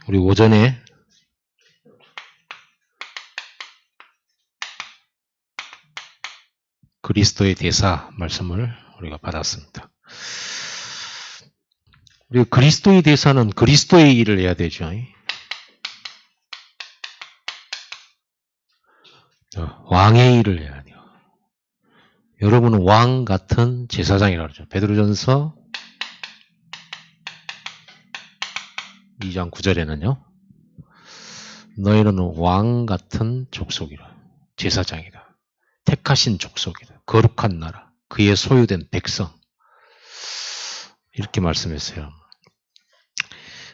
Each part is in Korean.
우리 오전에 그리스도의 대사 말씀을 우리가 받았습니다. 우리 그리스도의 대사는 그리스도의 일을 해야 되죠. 왕의 일을 해야 돼요. 여러분은 왕 같은 제사장이라고 그러죠. 베드로전서 2장 9절에는요. 너희는 왕 같은 족속이라. 제사장이다. 택하신 족속이다. 거룩한 나라. 그의 소유된 백성. 이렇게 말씀했어요.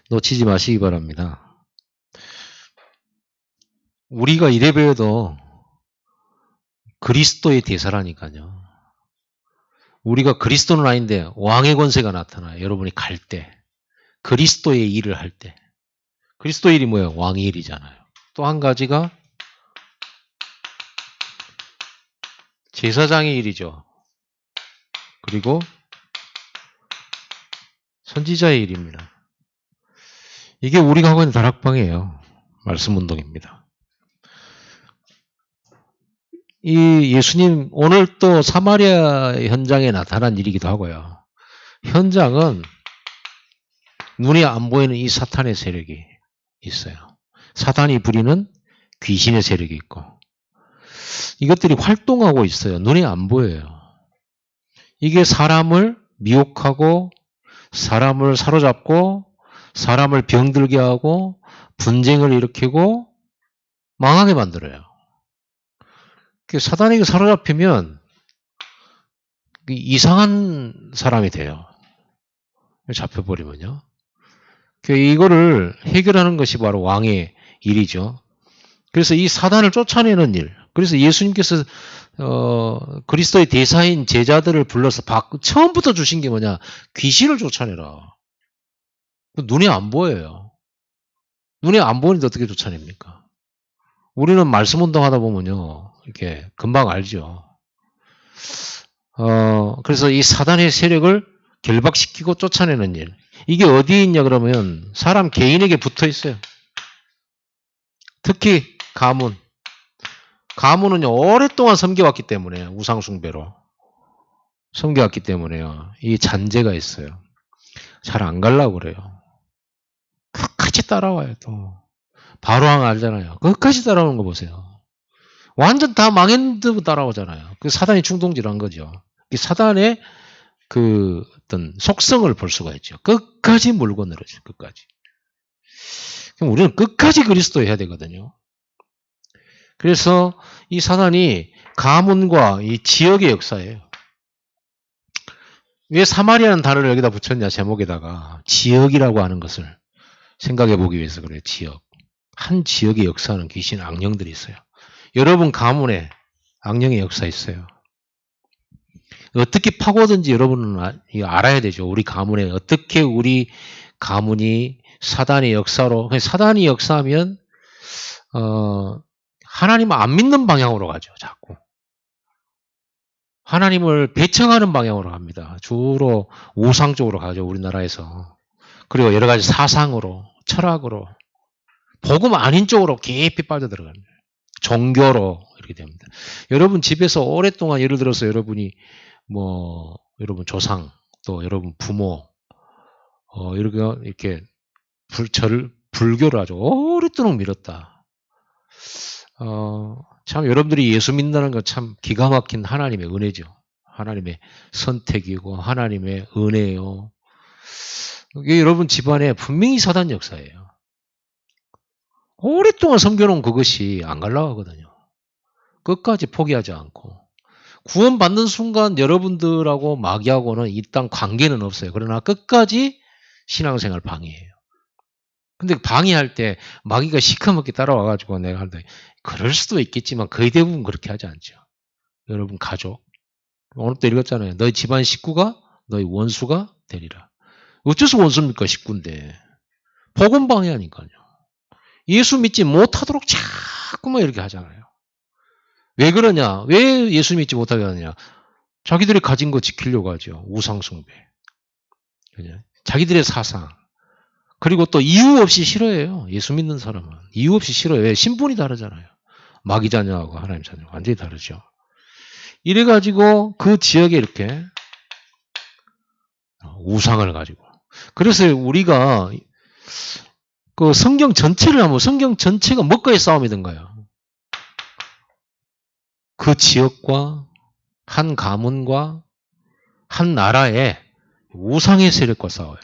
놓치지 마시기 바랍니다. 우리가 이래 배워도 그리스도의 대사라니까요. 우리가 그리스도는 아닌데 왕의 권세가 나타나요. 여러분이 갈 때. 그리스도의 일을 할 때. 그리스도의 일이 뭐예요? 왕의 일이잖아요. 또 한 가지가 제사장의 일이죠. 그리고 선지자의 일입니다. 이게 우리가 하고 있는 다락방이에요. 말씀 운동입니다. 이 예수님 오늘 또 사마리아 현장에 나타난 일이기도 하고요. 현장은 눈에 안 보이는 이 사탄의 세력이 있어요. 사탄이 부리는 귀신의 세력이 있고 이것들이 활동하고 있어요. 눈에 안 보여요. 이게 사람을 미혹하고 사람을 사로잡고 사람을 병들게 하고 분쟁을 일으키고 망하게 만들어요. 사단에게 사로잡히면 이상한 사람이 돼요. 잡혀버리면요. 이거를 해결하는 것이 바로 왕의 일이죠. 그래서 이 사단을 쫓아내는 일. 그래서 예수님께서 그리스도의 대사인 제자들을 불러서 처음부터 주신 게 뭐냐? 귀신을 쫓아내라. 눈에 안 보여요. 눈에 안 보이는데 어떻게 쫓아냅니까? 우리는 말씀 운동하다 보면요. 이렇게 금방 알죠. 그래서 이 사단의 세력을 결박시키고 쫓아내는 일. 이게 어디에 있냐 그러면 사람 개인에게 붙어 있어요. 특히 가문. 가문은요, 오랫동안 섬겨왔기 때문에, 우상숭배로. 섬겨왔기 때문에요. 이 잔재가 있어요. 잘 안 가려고 그래요. 끝까지 따라와요, 또. 바로왕 알잖아요. 끝까지 따라오는 거 보세요. 완전 다 망했는데도 따라오잖아요. 그 사단이 충동질한 거죠. 이 사단의 어떤 속성을 볼 수가 있죠. 끝까지 물고 늘어져, 끝까지. 그럼 우리는 끝까지 그리스도 해야 되거든요. 그래서 이 사단이 가문과 이 지역의 역사예요. 왜 사마리아라는 단어를 여기다 붙였냐, 제목에다가. 지역이라고 하는 것을 생각해 보기 위해서 그래요, 지역. 한 지역의 역사는 귀신, 악령들이 있어요. 여러분 가문에 악령의 역사 있어요. 어떻게 파고든지 여러분은 알아야 되죠. 우리 가문에 어떻게 우리 가문이 사단의 역사로, 사단이 역사하면 하나님을 안 믿는 방향으로 가죠. 자꾸. 하나님을 배척하는 방향으로 갑니다. 주로 우상 쪽으로 가죠. 우리나라에서. 그리고 여러 가지 사상으로, 철학으로, 복음 아닌 쪽으로 깊이 빠져들어갑니다. 종교로 이렇게 됩니다. 여러분 집에서 오랫동안 예를 들어서 여러분이 여러분 조상, 또 여러분 부모, 이렇게 불교를 아주 오랫도록 밀었다. 참 여러분들이 예수 믿는다는 건 참 기가 막힌 하나님의 은혜죠. 하나님의 선택이고 하나님의 은혜요. 이게 여러분 집안에 분명히 사단 역사예요. 오랫동안 섬겨놓은 그것이 안 갈라가거든요. 끝까지 포기하지 않고. 구원받는 순간 여러분들하고 마귀하고는 이 땅 관계는 없어요. 그러나 끝까지 신앙생활 방해해요. 근데 방해할 때 마귀가 시커멓게 따라와가지고 내가 한다. 그럴 수도 있겠지만 거의 대부분 그렇게 하지 않죠. 여러분 가족. 오늘 또 읽었잖아요. 너희 집안 식구가 너희 원수가 되리라. 어째서 원수입니까? 식구인데. 복음 방해하니까요. 예수 믿지 못하도록 자꾸만 이렇게 하잖아요. 왜 그러냐? 왜 예수 믿지 못하게 하느냐? 자기들이 가진 거 지키려고 하죠. 우상숭배. 자기들의 사상. 그리고 또 이유 없이 싫어해요. 예수 믿는 사람은. 이유 없이 싫어해요. 왜? 신분이 다르잖아요. 마귀 자녀하고 하나님 자녀 완전히 다르죠. 이래가지고 그 지역에 이렇게 우상을 가지고. 그래서 우리가 그 성경 전체를 하면 성경 전체가 뭐과의 싸움이던가요? 그 지역과 한 가문과 한 나라의 우상의 세력과 싸워요.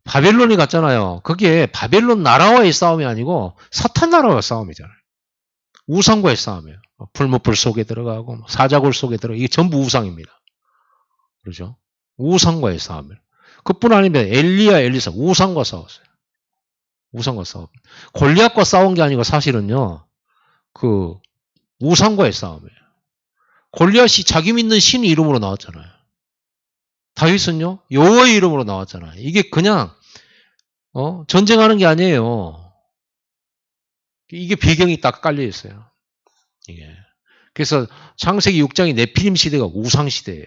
바벨론이 갔잖아요. 그게 바벨론 나라와의 싸움이 아니고 사탄 나라와의 싸움이잖아요. 우상과의 싸움이에요. 풀무불 속에 들어가고 사자굴 속에 들어가고 이게 전부 우상입니다. 그렇죠? 우상과의 싸움이에요. 그뿐 아니면 엘리야 엘리사 우상과 싸웠어요. 우상과 싸움. 골리앗과 싸운 게 아니고 사실은요. 그 우상과의 싸움이에요. 골리앗이 자기 믿는 신 이름으로 나왔잖아요. 다윗은요. 여호와의 이름으로 나왔잖아요. 이게 그냥 전쟁하는 게 아니에요. 이게 배경이 딱 깔려 있어요. 이게. 그래서 창세기 6장이 네피림 시대가 우상 시대예요.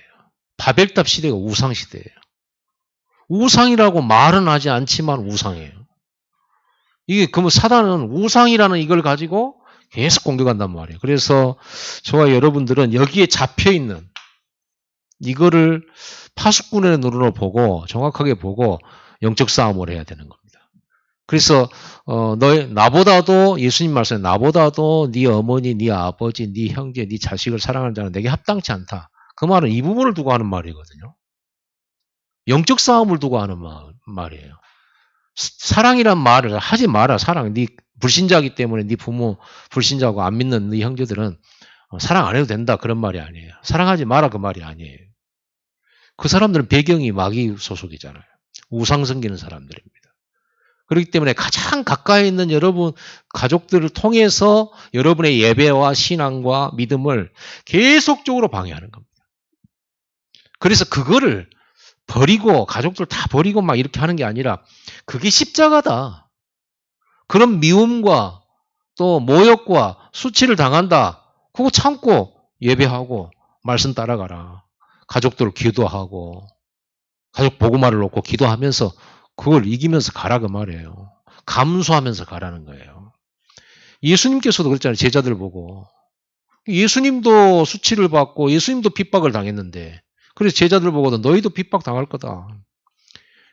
바벨탑 시대가 우상 시대예요. 우상이라고 말은 하지 않지만 우상이에요. 이게 그러면 사단은 우상이라는 이걸 가지고 계속 공격한단 말이에요. 그래서 저와 여러분들은 여기에 잡혀 있는 이거를 파수꾼의 눈으로 보고 정확하게 보고 영적 싸움을 해야 되는 겁니다. 그래서 나보다도 예수님 말씀에 나보다도 네 어머니, 네 아버지, 네 형제, 네 자식을 사랑하는 자는 내게 합당치 않다. 그 말은 이 부분을 두고 하는 말이거든요. 영적 싸움을 두고 하는 말이에요. 사랑이란 말을 하지 마라. 사랑. 네 불신자이기 때문에 네 부모 불신자고 안 믿는 네 형제들은 사랑 안 해도 된다. 그런 말이 아니에요. 사랑하지 마라. 그 말이 아니에요. 그 사람들은 배경이 마귀 소속이잖아요. 우상 섬기는 사람들입니다. 그렇기 때문에 가장 가까이 있는 여러분 가족들을 통해서 여러분의 예배와 신앙과 믿음을 계속적으로 방해하는 겁니다. 그래서 그거를 버리고 가족들 다 버리고 막 이렇게 하는 게 아니라 그게 십자가다. 그런 미움과 또 모욕과 수치를 당한다. 그거 참고 예배하고 말씀 따라가라. 가족들 기도하고 가족 보고말을 놓고 기도하면서 그걸 이기면서 가라 그 말이에요. 감수하면서 가라는 거예요. 예수님께서도 그랬잖아요. 제자들 보고. 예수님도 수치를 받고 예수님도 핍박을 당했는데 그래서 제자들 보고도 너희도 핍박 당할 거다.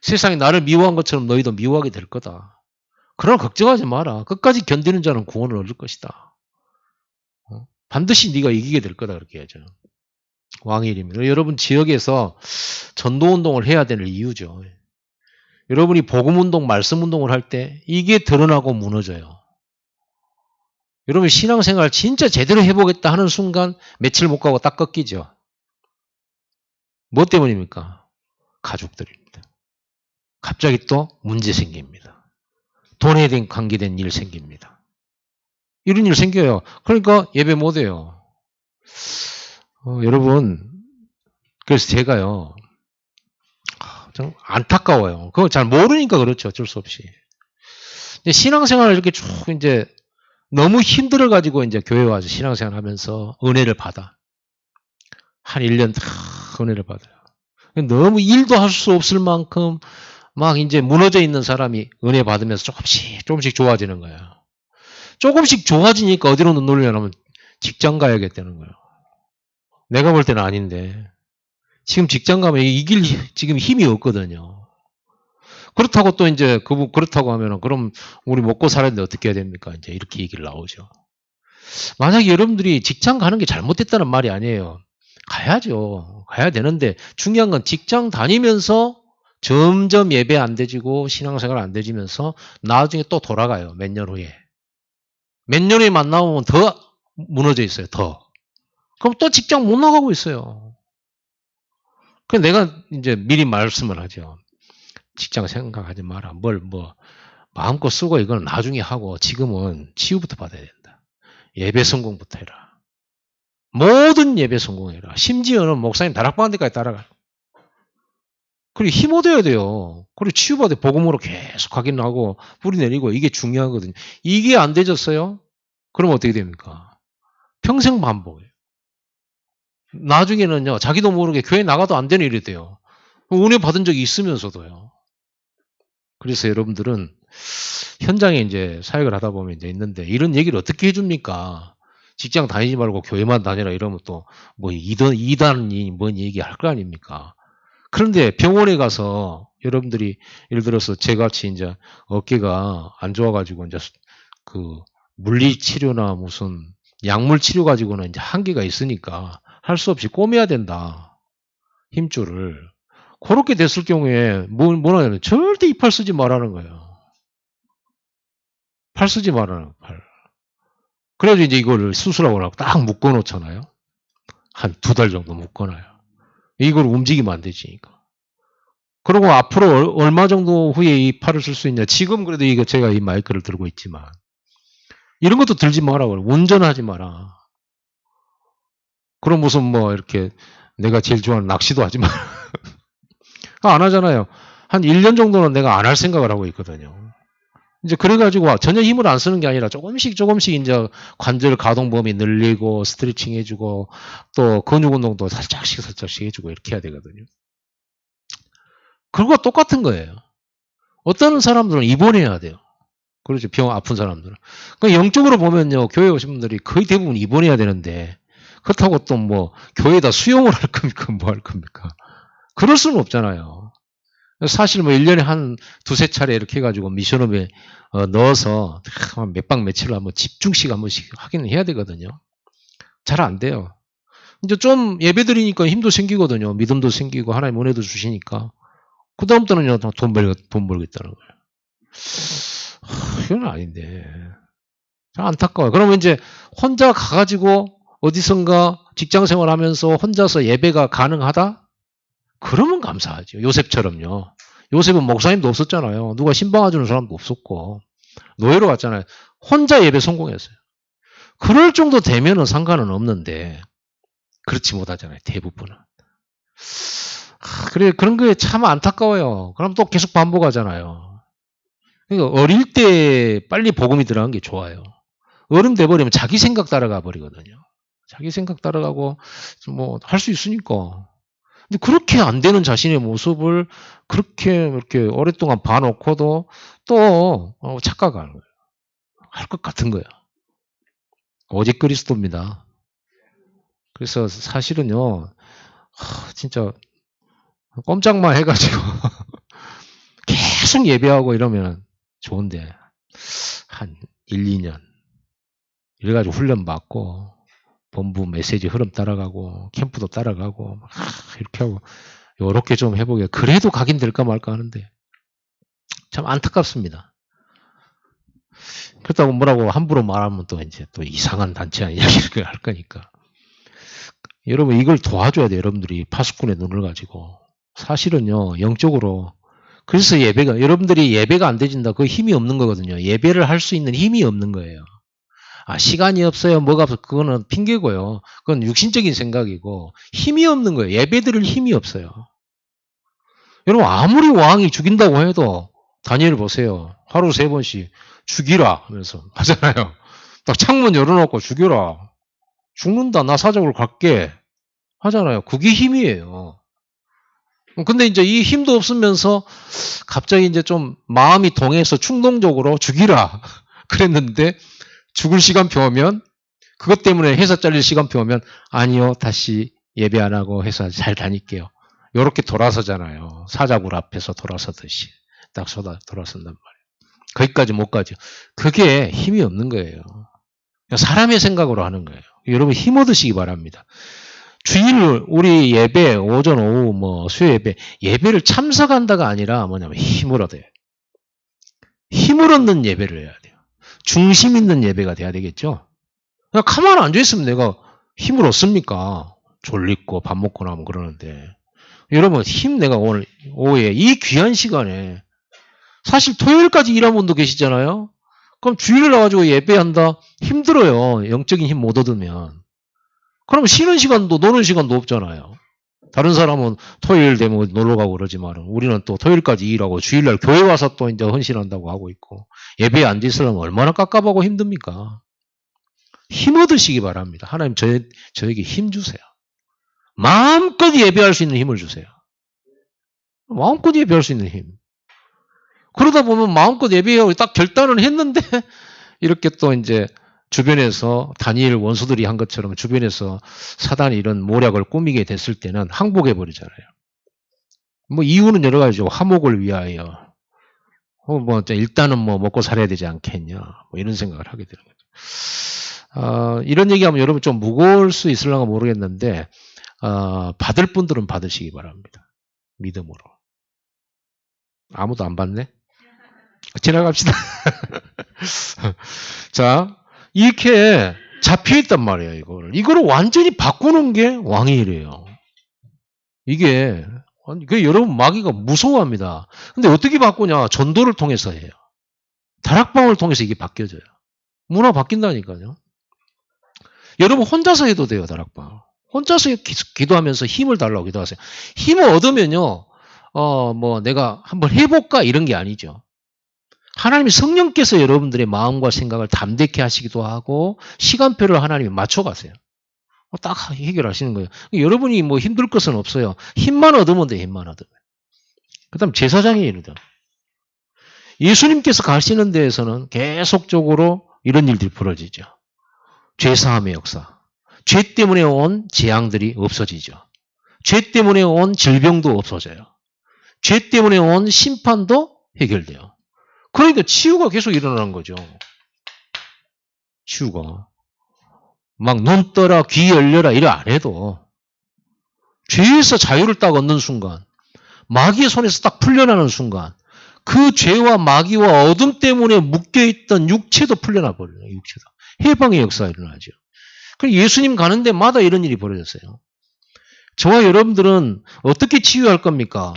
세상이 나를 미워한 것처럼 너희도 미워하게 될 거다. 그러나 걱정하지 마라. 끝까지 견디는 자는 구원을 얻을 것이다. 반드시 네가 이기게 될 거다 그렇게 하죠. 왕의 일입니다. 여러분 지역에서 전도운동을 해야 되는 이유죠. 여러분이 복음운동, 말씀운동을 할 때 이게 드러나고 무너져요. 여러분 신앙생활 진짜 제대로 해보겠다 하는 순간 며칠 못 가고 딱 꺾이죠. 뭐 때문입니까? 가족들입니다. 갑자기 또 문제 생깁니다. 돈에 대한 관계된 일 생깁니다. 이런 일 생겨요. 그러니까 예배 못해요. 여러분 그래서 제가요 좀 안타까워요. 그거 잘 모르니까 그렇죠. 어쩔 수 없이. 신앙생활을 이렇게 쭉 이제 너무 힘들어가지고 이제 교회 와서 신앙생활 하면서 은혜를 받아. 한 1년 다 은혜를 받아요. 너무 일도 할 수 없을 만큼 막 이제 무너져 있는 사람이 은혜 받으면서 조금씩 좋아지는 거예요. 조금씩 좋아지니까 어디로 눈놀려냐면 직장 가야겠다는 거예요. 내가 볼 때는 아닌데. 지금 직장 가면 이길 지금 힘이 없거든요. 그렇다고 또 이제 그렇다고 하면은 그럼 우리 먹고 살아야 되는데 어떻게 해야 됩니까? 이제 이렇게 얘기를 나오죠. 만약에 여러분들이 직장 가는 게 잘못됐다는 말이 아니에요. 가야죠. 가야 되는데 중요한 건 직장 다니면서 점점 예배 안 되지고 신앙생활 안 되지면서 나중에 또 돌아가요. 몇 년 후에. 몇 년 후에 만나보면 더 무너져 있어요. 더. 그럼 또 직장 못 나가고 있어요. 그래서 내가 이제 미리 말씀을 하죠. 직장 생각하지 마라. 마음껏 쓰고 이건 나중에 하고 지금은 치유부터 받아야 된다. 예배 성공부터 해라. 모든 예배 성공해라. 심지어는 목사님 다락방 데까지 따라가. 그리고 힘 얻어야 돼요. 그리고 치유받아 복음으로 계속 확인하고 뿌리 내리고 이게 중요하거든요. 이게 안 되졌어요? 그럼 어떻게 됩니까? 평생 반복이에요. 나중에는요. 자기도 모르게 교회 나가도 안 되는 일이 돼요. 은혜 받은 적이 있으면서도요. 그래서 여러분들은 현장에 이제 사역을 하다 보면 이제 있는데 이런 얘기를 어떻게 해줍니까? 직장 다니지 말고 교회만 다니라 이러면 또 뭐 이단이 뭔 얘기 할 거 아닙니까? 그런데 병원에 가서 여러분들이 예를 들어서 제같이 이제 어깨가 안 좋아가지고 이제 그 물리 치료나 무슨 약물 치료 가지고는 이제 한계가 있으니까 할 수 없이 꼬매야 된다. 힘줄을. 그렇게 됐을 경우에 뭐라 해야 돼? 절대 이 팔 쓰지 말라는 거예요. 팔 쓰지 말라는 팔. 그래도 이제 이거를 수술하고 나고 딱 묶어 놓잖아요. 한 2달 정도 묶어놔요. 이걸 움직이면 안 되지니까. 그리고 앞으로 얼마 정도 후에 이 팔을 쓸 수 있냐. 지금 그래도 이거 제가 이 마이크를 들고 있지만 이런 것도 들지 마라 그래. 운전하지 마라. 그럼 무슨 뭐 이렇게 내가 제일 좋아하는 낚시도 하지 마라. 안 하잖아요. 한 1년 정도는 내가 안 할 생각을 하고 있거든요. 이제 그래가지고 전혀 힘을 안 쓰는 게 아니라 조금씩 이제 관절 가동 범위 늘리고 스트레칭 해주고 또 근육 운동도 살짝씩 해주고 이렇게 해야 되거든요. 그거 똑같은 거예요. 어떤 사람들은 입원해야 돼요. 그렇죠. 병 아픈 사람들은. 그러니까 영적으로 보면요. 교회 오신 분들이 거의 대부분 입원해야 되는데 그렇다고 또 뭐 교회에다 수용을 할 겁니까? 뭐 할 겁니까? 그럴 수는 없잖아요. 사실 뭐 1년에 한 2~3차례 이렇게 해가지고 미션업에 넣어서 몇 박 며칠을 한번 집중식 한 번씩 하기는 해야 되거든요. 잘 안 돼요. 이제 좀 예배 드리니까 힘도 생기거든요. 믿음도 생기고 하나님 은혜도 주시니까. 그 다음부터는요, 돈 벌겠다는 거예요. 이건 아닌데. 안타까워요. 그러면 이제 혼자 가가지고 어디선가 직장 생활하면서 혼자서 예배가 가능하다? 그러면 감사하죠. 요셉처럼요. 요셉은 목사님도 없었잖아요. 누가 신방해주는 사람도 없었고 노예로 갔잖아요. 혼자 예배 성공했어요. 그럴 정도 되면은 상관은 없는데 그렇지 못하잖아요. 대부분은. 그래 그런 게 참 안타까워요. 그럼 또 계속 반복하잖아요. 그러니까 어릴 때 빨리 복음이 들어간 게 좋아요. 어른 돼버리면 자기 생각 따라가 버리거든요. 자기 생각 따라가고 뭐 할 수 있으니까. 근데 그렇게 안 되는 자신의 모습을 그렇게 이렇게 오랫동안 봐놓고도 또 착각하는 거예요. 할 것 같은 거야. 오직 그리스도입니다. 그래서 사실은요, 진짜 꼼짝만 해가지고 계속 예배하고 이러면 좋은데 한 1~2년 이래가지고 훈련 받고 본부 메시지 흐름 따라가고 캠프도 따라가고 이렇게 하고 요렇게 좀 해보게 그래도 각인될까 말까 하는데 참 안타깝습니다. 그렇다고 뭐라고 함부로 말하면 또 이제 또 이상한 단체 아니냐 이렇게 할 거니까. 여러분 이걸 도와줘야 돼요. 여러분들이 파수꾼의 눈을 가지고. 사실은요. 영적으로 그래서 예배가 여러분들이 예배가 안 되진다. 그 힘이 없는 거거든요. 예배를 할 수 있는 힘이 없는 거예요. 아 시간이 없어요. 뭐가 없어. 그거는 핑계고요. 그건 육신적인 생각이고 힘이 없는 거예요. 예배 드릴 힘이 없어요. 여러분 아무리 왕이 죽인다고 해도 다니엘 보세요. 하루 3번씩 죽이라 하면서 하잖아요. 딱 창문 열어놓고 죽여라. 죽는다. 나 사적으로 갈게. 하잖아요. 그게 힘이에요. 근데 이제 이 힘도 없으면서 갑자기 이제 좀 마음이 동해서 충동적으로 죽이라 그랬는데 죽을 시간표 오면 그것 때문에 회사 잘릴 시간표 오면 아니요. 다시 예배 안 하고 회사 잘 다닐게요. 요렇게 돌아서잖아요. 사자굴 앞에서 돌아서듯이 딱 돌아선단 말이에요. 거기까지 못 가죠. 그게 힘이 없는 거예요. 사람의 생각으로 하는 거예요. 여러분 힘 얻으시기 바랍니다. 주일 우리 예배 오전 오후 뭐 수요 예배를 참석한다가 아니라 뭐냐면 힘을 얻어요. 힘을 얻는 예배를 해야 돼요. 중심 있는 예배가 돼야 되겠죠. 그냥 가만 앉아 있으면 내가 힘을 얻습니까? 졸리고 밥 먹고 나면 그러는데 여러분 힘 내가 오늘 오후에 이 귀한 시간에 사실 토요일까지 일하는 분도 계시잖아요. 그럼 주일을 나가지고 예배한다 힘들어요. 영적인 힘 못 얻으면. 그럼 쉬는 시간도 노는 시간도 없잖아요. 다른 사람은 토요일 되면 놀러 가고 그러지만 우리는 또 토요일까지 일하고 주일날 교회 와서 또 이제 헌신한다고 하고 있고 예배에 앉아 있으려면 얼마나 깝깝하고 힘듭니까? 힘 얻으시기 바랍니다. 하나님 저에게 힘 주세요. 마음껏 예배할 수 있는 힘을 주세요. 마음껏 예배할 수 있는 힘. 그러다 보면 마음껏 예배하고 딱 결단을 했는데 이렇게 또 이제 주변에서 다니엘 원수들이 한 것처럼 주변에서 사단이 이런 모략을 꾸미게 됐을 때는 항복해 버리잖아요. 뭐 이유는 여러 가지죠. 화목을 위하여. 뭐 일단은 뭐 먹고 살아야 되지 않겠냐. 뭐 이런 생각을 하게 되는 거죠. 이런 얘기하면 여러분 좀 무거울 수 있을런가 모르겠는데 받을 분들은 받으시기 바랍니다. 믿음으로. 아무도 안 받네? 지나갑시다. 자, 이렇게 잡혀있단 말이에요, 이거를. 이거를 완전히 바꾸는 게 왕의 일이에요. 이게, 여러분 마귀가 무서워합니다. 근데 어떻게 바꾸냐? 전도를 통해서 해요. 다락방을 통해서 이게 바뀌어져요. 문화 바뀐다니까요. 여러분 혼자서 해도 돼요, 다락방. 혼자서 기도하면서 힘을 달라고 기도하세요. 힘을 얻으면요, 뭐 내가 한번 해볼까? 이런 게 아니죠. 하나님이 성령께서 여러분들의 마음과 생각을 담대케 하시기도 하고 시간표를 하나님이 맞춰가세요. 딱 해결하시는 거예요. 여러분이 뭐 힘들 것은 없어요. 힘만 얻으면 돼, 힘만 얻으면. 그 다음 제사장의 일이다. 예수님께서 가시는 데에서는 계속적으로 이런 일들이 벌어지죠. 죄사함의 역사. 죄 때문에 온 재앙들이 없어지죠. 죄 때문에 온 질병도 없어져요. 죄 때문에 온 심판도 해결돼요. 그러니까 치유가 계속 일어나는 거죠. 치유가. 막 눈 떠라, 귀 열려라 이래 안 해도 죄에서 자유를 딱 얻는 순간, 마귀의 손에서 딱 풀려나는 순간 그 죄와 마귀와 어둠 때문에 묶여있던 육체도 풀려나 버려요. 육체도. 해방의 역사가 일어나죠. 예수님 가는 데마다 이런 일이 벌어졌어요. 저와 여러분들은 어떻게 치유할 겁니까?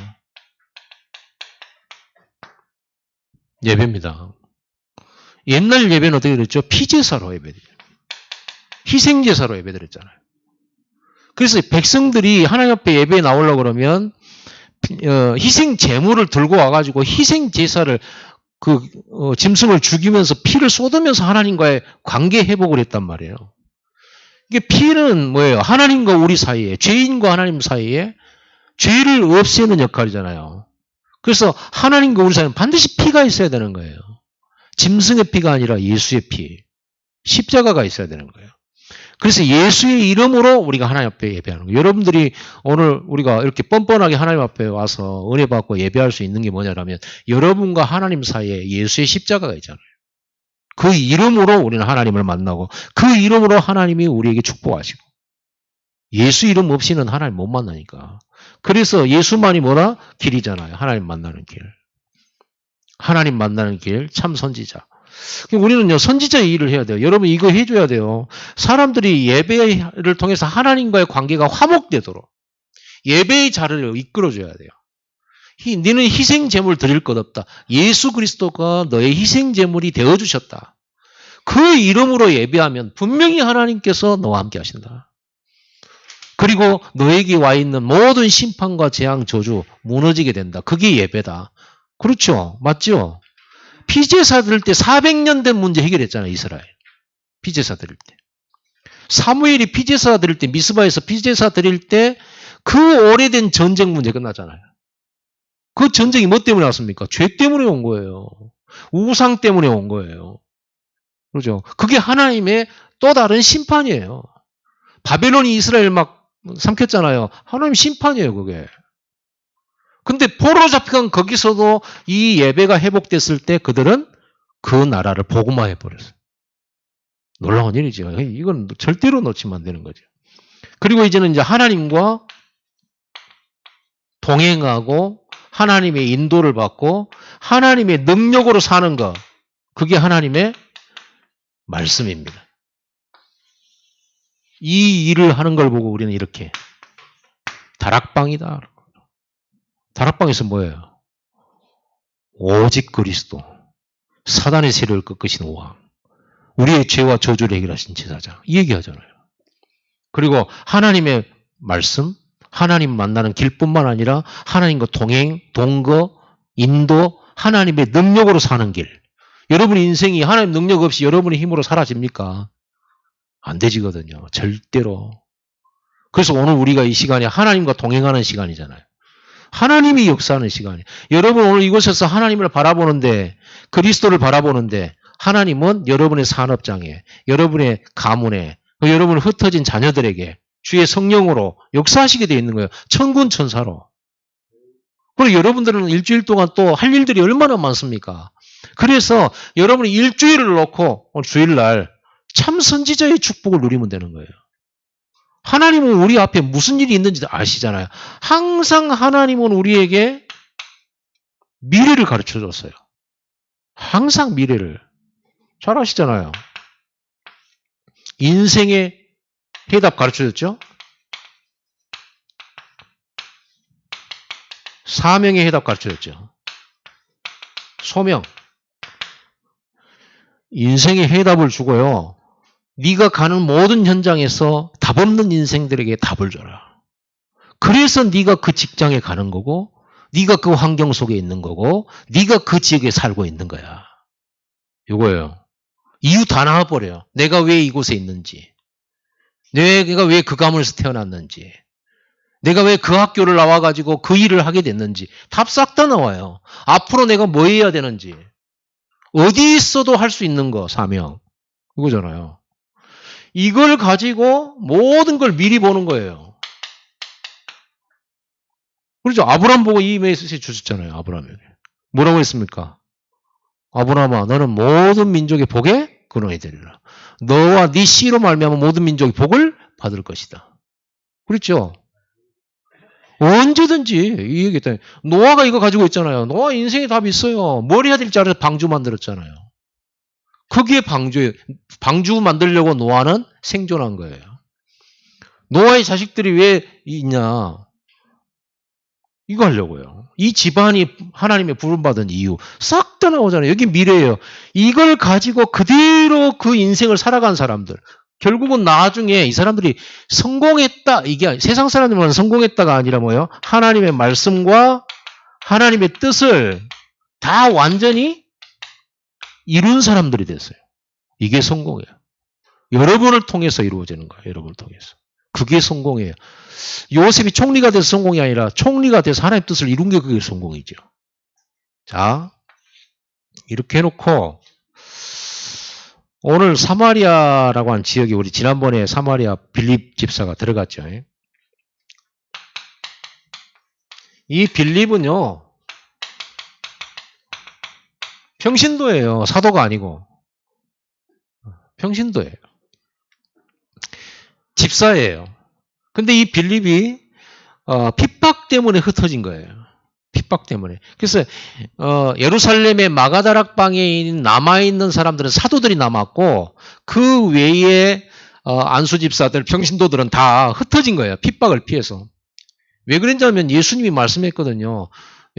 예배입니다. 옛날 예배는 어떻게 그랬죠? 피제사로 예배드려요. 희생제사로 예배드렸잖아요. 그래서 백성들이 하나님 앞에 예배에 나오려고 그러면 희생 제물을 들고 와가지고 희생 제사를 짐승을 죽이면서 피를 쏟으면서 하나님과의 관계 회복을 했단 말이에요. 이게 피는 뭐예요? 하나님과 우리 사이에, 죄인과 하나님 사이에 죄를 없애는 역할이잖아요. 그래서 하나님과 우리 사이에는 반드시 피가 있어야 되는 거예요. 짐승의 피가 아니라 예수의 피, 십자가가 있어야 되는 거예요. 그래서 예수의 이름으로 우리가 하나님 앞에 예배하는 거예요. 여러분들이 오늘 우리가 이렇게 뻔뻔하게 하나님 앞에 와서 은혜 받고 예배할 수 있는 게 뭐냐면 여러분과 하나님 사이에 예수의 십자가가 있잖아요. 그 이름으로 우리는 하나님을 만나고 그 이름으로 하나님이 우리에게 축복하시고 예수 이름 없이는 하나님 못 만나니까. 그래서 예수만이 뭐라? 길이잖아요. 하나님 만나는 길. 하나님 만나는 길, 참 선지자. 우리는요, 선지자의 일을 해야 돼요. 여러분, 이거 해줘야 돼요. 사람들이 예배를 통해서 하나님과의 관계가 화목되도록 예배의 자리를 이끌어줘야 돼요. 너는 희생 제물 드릴 것 없다. 예수 그리스도가 너의 희생 제물이 되어주셨다. 그 이름으로 예배하면 분명히 하나님께서 너와 함께 하신다. 그리고 너에게 와 있는 모든 심판과 재앙, 저주 무너지게 된다. 그게 예배다. 그렇죠? 맞죠? 피제사 드릴 때 400년 된 문제 해결했잖아요. 이스라엘. 피제사 드릴 때. 사무엘이 피제사 드릴 때, 미스바에서 피제사 드릴 때 그 오래된 전쟁 문제 끝나잖아요. 그 전쟁이 뭐 때문에 왔습니까? 죄 때문에 온 거예요. 우상 때문에 온 거예요. 그렇죠? 그게 하나님의 또 다른 심판이에요. 바벨론이 이스라엘 막 삼켰잖아요. 하나님 심판이에요, 그게. 근데 포로로 잡혀간 거기서도 이 예배가 회복됐을 때 그들은 그 나라를 복음화해 버렸어요. 놀라운 일이죠. 이건 절대로 놓치면 안 되는 거죠. 그리고 이제는 이제 하나님과 동행하고 하나님의 인도를 받고 하나님의 능력으로 사는 것. 그게 하나님의 말씀입니다. 이 일을 하는 걸 보고 우리는 이렇게 다락방이다. 다락방에서 뭐예요? 오직 그리스도. 사단의 세력을 꺾으신 왕. 우리의 죄와 저주를 해결하신 제사장. 이 얘기하잖아요. 그리고 하나님의 말씀, 하나님 만나는 길뿐만 아니라 하나님과 동행, 동거, 인도, 하나님의 능력으로 사는 길. 여러분 인생이 하나님 능력 없이 여러분의 힘으로 사라집니까? 안 되지거든요. 절대로. 그래서 오늘 우리가 이 시간에 하나님과 동행하는 시간이잖아요. 하나님이 역사하는 시간이에요. 여러분 오늘 이곳에서 하나님을 바라보는데, 그리스도를 바라보는데, 하나님은 여러분의 산업장에, 여러분의 가문에, 여러분의 흩어진 자녀들에게 주의 성령으로 역사하시게 되어 있는 거예요. 천군천사로. 그리고 여러분들은 일주일 동안 또 할 일들이 얼마나 많습니까? 그래서 여러분이 일주일을 놓고 주일날 참 선지자의 축복을 누리면 되는 거예요. 하나님은 우리 앞에 무슨 일이 있는지 아시잖아요. 항상 하나님은 우리에게 미래를 가르쳐 줬어요. 항상 미래를. 잘 아시잖아요. 인생의 해답 가르쳐 줬죠? 사명의 해답 가르쳐 줬죠. 소명. 인생의 해답을 주고요. 네가 가는 모든 현장에서 답 없는 인생들에게 답을 줘라. 그래서 네가 그 직장에 가는 거고, 네가 그 환경 속에 있는 거고, 네가 그 지역에 살고 있는 거야. 이거예요. 이유 다 나와버려요. 내가 왜 이곳에 있는지, 내가 왜 그 가문에서 태어났는지, 내가 왜 그 학교를 나와가지고 그 일을 하게 됐는지 답 싹 다 나와요. 앞으로 내가 뭐 해야 되는지, 어디 있어도 할 수 있는 거, 사명. 이거잖아요. 이걸 가지고 모든 걸 미리 보는 거예요. 그렇죠. 아브람 보고 이 메시지 주셨잖아요. 아브람에게. 뭐라고 했습니까? 아브람아, 너는 모든 민족의 복의 근원이 되리라. 너와 네 씨로 말미암아 모든 민족이 복을 받을 것이다. 그렇죠. 언제든지 이 얘기했더니 노아가 이거 가지고 있잖아요. 노아 인생에 답이 있어요. 뭘 해야 될지 알아서 방주 만들었잖아요. 그게 방주 만들려고 노아는 생존한 거예요. 노아의 자식들이 왜 있냐? 이거 하려고요. 이 집안이 하나님의 부름받은 이유 싹 다 나오잖아요. 여기 미래예요. 이걸 가지고 그대로 그 인생을 살아간 사람들. 결국은 나중에 이 사람들이 성공했다. 이게 세상 사람들만 성공했다가 아니라 뭐예요? 하나님의 말씀과 하나님의 뜻을 다 완전히 이룬 사람들이 됐어요. 이게 성공이에요. 여러분을 통해서 이루어지는 거예요. 여러분을 통해서. 그게 성공이에요. 요셉이 총리가 돼서 성공이 아니라 총리가 돼서 하나님의 뜻을 이룬 게 그게 성공이죠. 자, 이렇게 해놓고 오늘 사마리아라고 하는 지역에 우리 지난번에 사마리아 빌립 집사가 들어갔죠. 이 빌립은요. 평신도예요. 사도가 아니고. 평신도예요. 집사예요. 근데 이 빌립이 핍박 때문에 흩어진 거예요. 핍박 때문에. 그래서 예루살렘의 마가다락방에 남아있는 사람들은 사도들이 남았고 그 외에 안수집사들, 평신도들은 다 흩어진 거예요. 핍박을 피해서. 왜 그랬냐면 예수님이 말씀했거든요.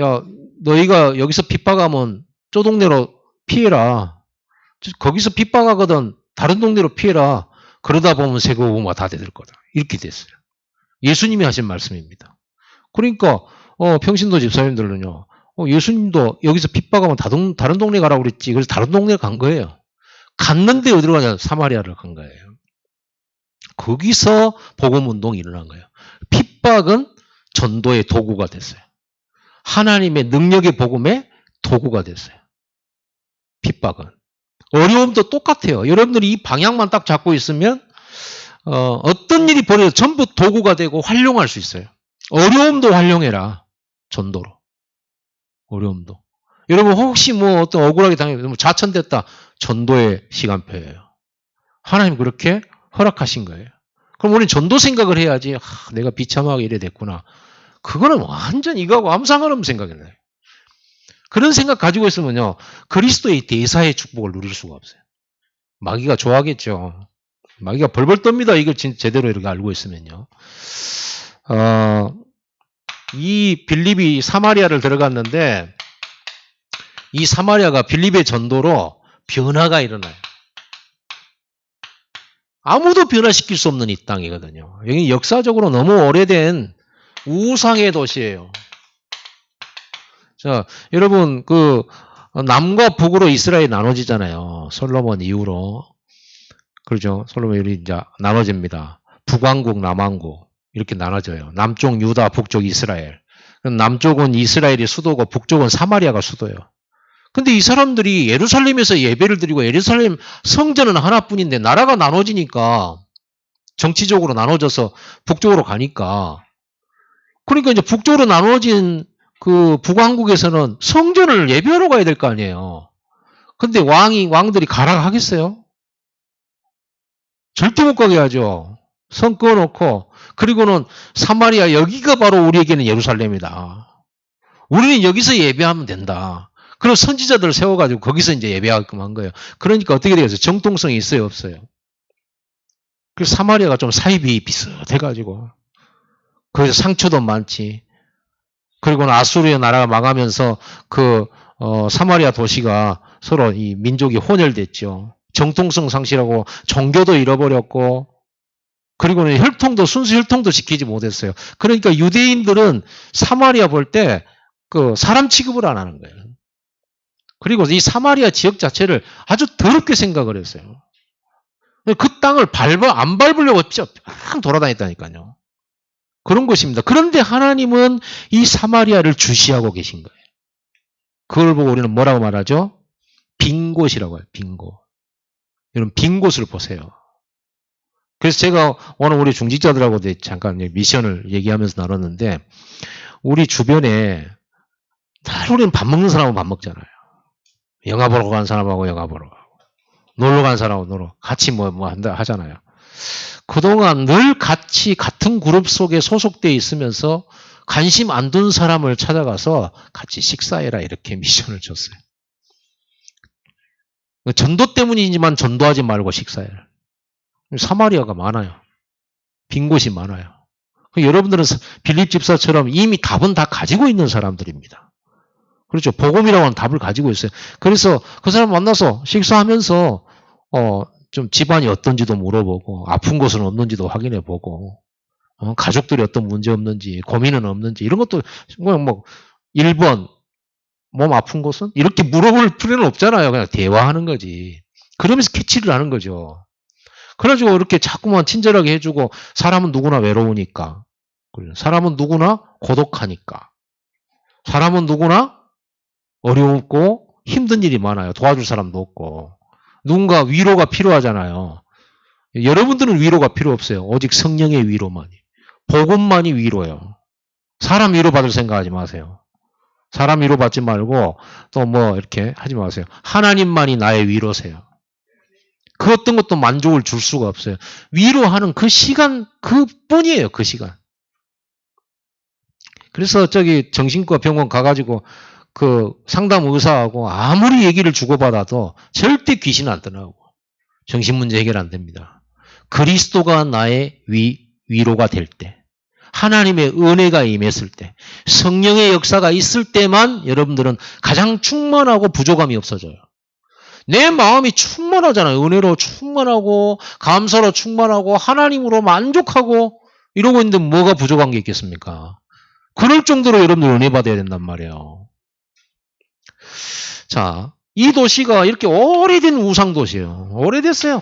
야, 너희가 여기서 핍박하면 저 동네로 피해라. 거기서 핍박하거든 다른 동네로 피해라. 그러다 보면 세고보마 다 되들 거다. 이렇게 됐어요. 예수님이 하신 말씀입니다. 그러니까 평신도 집사님들은요. 예수님도 여기서 핍박하면 다른 동네 가라고 그랬지. 그래서 다른 동네 간 거예요. 갔는데 어디로 가냐? 사마리아를 간 거예요. 거기서 복음운동이 일어난 거예요. 핍박은 전도의 도구가 됐어요. 하나님의 능력의 복음의 도구가 됐어요. 핍박은. 어려움도 똑같아요. 여러분들이 이 방향만 딱 잡고 있으면 어떤 일이 벌어도 전부 도구가 되고 활용할 수 있어요. 어려움도 활용해라. 전도로. 어려움도. 여러분 혹시 뭐 어떤 억울하게 당해서 자천됐다. 전도의 시간표예요. 하나님 그렇게 허락하신 거예요. 그럼 우리는 전도 생각을 해야지. 내가 비참하게 이래 됐구나. 그거는 완전 이거하고 아무 상관없는 생각이에요. 그런 생각 가지고 있으면요. 그리스도의 대사의 축복을 누릴 수가 없어요. 마귀가 좋아하겠죠. 마귀가 벌벌 떱니다. 이걸 제대로 이렇게 알고 있으면요. 이 빌립이 사마리아를 들어갔는데 이 사마리아가 빌립의 전도로 변화가 일어나요. 아무도 변화시킬 수 없는 이 땅이거든요. 여기 역사적으로 너무 오래된 우상의 도시예요. 자, 여러분 남과 북으로 이스라엘이 나눠지잖아요. 솔로몬 이후로. 그렇죠. 솔로몬이 이제 나눠집니다. 북왕국, 남왕국 이렇게 나눠져요. 남쪽 유다, 북쪽 이스라엘. 남쪽은 이스라엘이 수도고 북쪽은 사마리아가 수도예요. 근데 이 사람들이 예루살렘에서 예배를 드리고 예루살렘 성전은 하나뿐인데 나라가 나눠지니까 정치적으로 나눠져서 북쪽으로 가니까 그러니까 이제 북쪽으로 나눠진 그 북왕국에서는 성전을 예배하러 가야 될 거 아니에요. 근데 왕들이 가라 하겠어요? 절대 못 가게 하죠. 성 끊어놓고 그리고는 사마리아 여기가 바로 우리에게는 예루살렘이다. 우리는 여기서 예배하면 된다. 그럼 선지자들을 세워가지고 거기서 이제 예배하게끔 한 거예요. 그러니까 어떻게 되겠어요? 정통성이 있어요, 없어요? 그래서 사마리아가 좀 사입이 비슷해가지고 거기서 상처도 많지. 그리고는 아수르의 나라가 망하면서 사마리아 도시가 서로 이 민족이 혼혈됐죠. 정통성 상실하고 종교도 잃어버렸고 그리고는 순수 혈통도 지키지 못했어요. 그러니까 유대인들은 사마리아 볼 때 사람 취급을 안 하는 거예요. 그리고 이 사마리아 지역 자체를 아주 더럽게 생각을 했어요. 그 땅을 안 밟으려고 쫙 돌아다녔다니까요. 그런 것입니다. 그런데 하나님은 이 사마리아를 주시하고 계신 거예요. 그걸 보고 우리는 뭐라고 말하죠? 빈 곳이라고 해요. 빈 곳. 여러분 빈 곳을 보세요. 그래서 제가 오늘 우리 중직자들하고 잠깐 미션을 얘기하면서 나눴는데 우리 주변에 다 우리는 밥 먹는 사람은 밥 먹잖아요. 영화 보러 간 사람하고 영화 보러 가고 놀러 간 사람하고 놀러 같이 뭐 한다 하잖아요. 그동안 늘 같이 같은 그룹 속에 소속돼 있으면서 관심 안 둔 사람을 찾아가서 같이 식사해라 이렇게 미션을 줬어요. 전도 때문이지만 전도하지 말고 식사해라. 사마리아가 많아요. 빈 곳이 많아요. 여러분들은 빌립 집사처럼 이미 답은 다 가지고 있는 사람들입니다. 그렇죠. 복음이라고 하는 답을 가지고 있어요. 그래서 그 사람 만나서 식사하면서 좀 집안이 어떤지도 물어보고 아픈 곳은 없는지도 확인해보고 가족들이 어떤 문제 없는지 고민은 없는지 이런 것도 뭐 1번 몸 아픈 곳은 이렇게 물어볼 필요는 없잖아요. 그냥 대화하는 거지. 그러면서 캐치를 하는 거죠. 그래가지고 이렇게 자꾸만 친절하게 해주고 사람은 누구나 외로우니까 사람은 누구나 고독하니까 사람은 누구나 어렵고 힘든 일이 많아요. 도와줄 사람도 없고 누군가 위로가 필요하잖아요. 여러분들은 위로가 필요 없어요. 오직 성령의 위로만이. 복음만이 위로예요. 사람 위로받을 생각하지 마세요. 사람 위로받지 말고 또 뭐 이렇게 하지 마세요. 하나님만이 나의 위로세요. 그 어떤 것도 만족을 줄 수가 없어요. 위로하는 그 시간 그뿐이에요. 그 시간. 그래서 정신과 병원 가가지고 상담 의사하고 아무리 얘기를 주고받아도 절대 귀신 안 떠나고 정신 문제 해결 안 됩니다. 그리스도가 나의 위로가 될 때, 하나님의 은혜가 임했을 때, 성령의 역사가 있을 때만 여러분들은 가장 충만하고 부족함이 없어져요. 내 마음이 충만하잖아요. 은혜로 충만하고 감사로 충만하고 하나님으로 만족하고 이러고 있는데 뭐가 부족한 게 있겠습니까? 그럴 정도로 여러분들 은혜 받아야 된단 말이에요. 자, 이 도시가 이렇게 오래된 우상도시예요. 오래됐어요.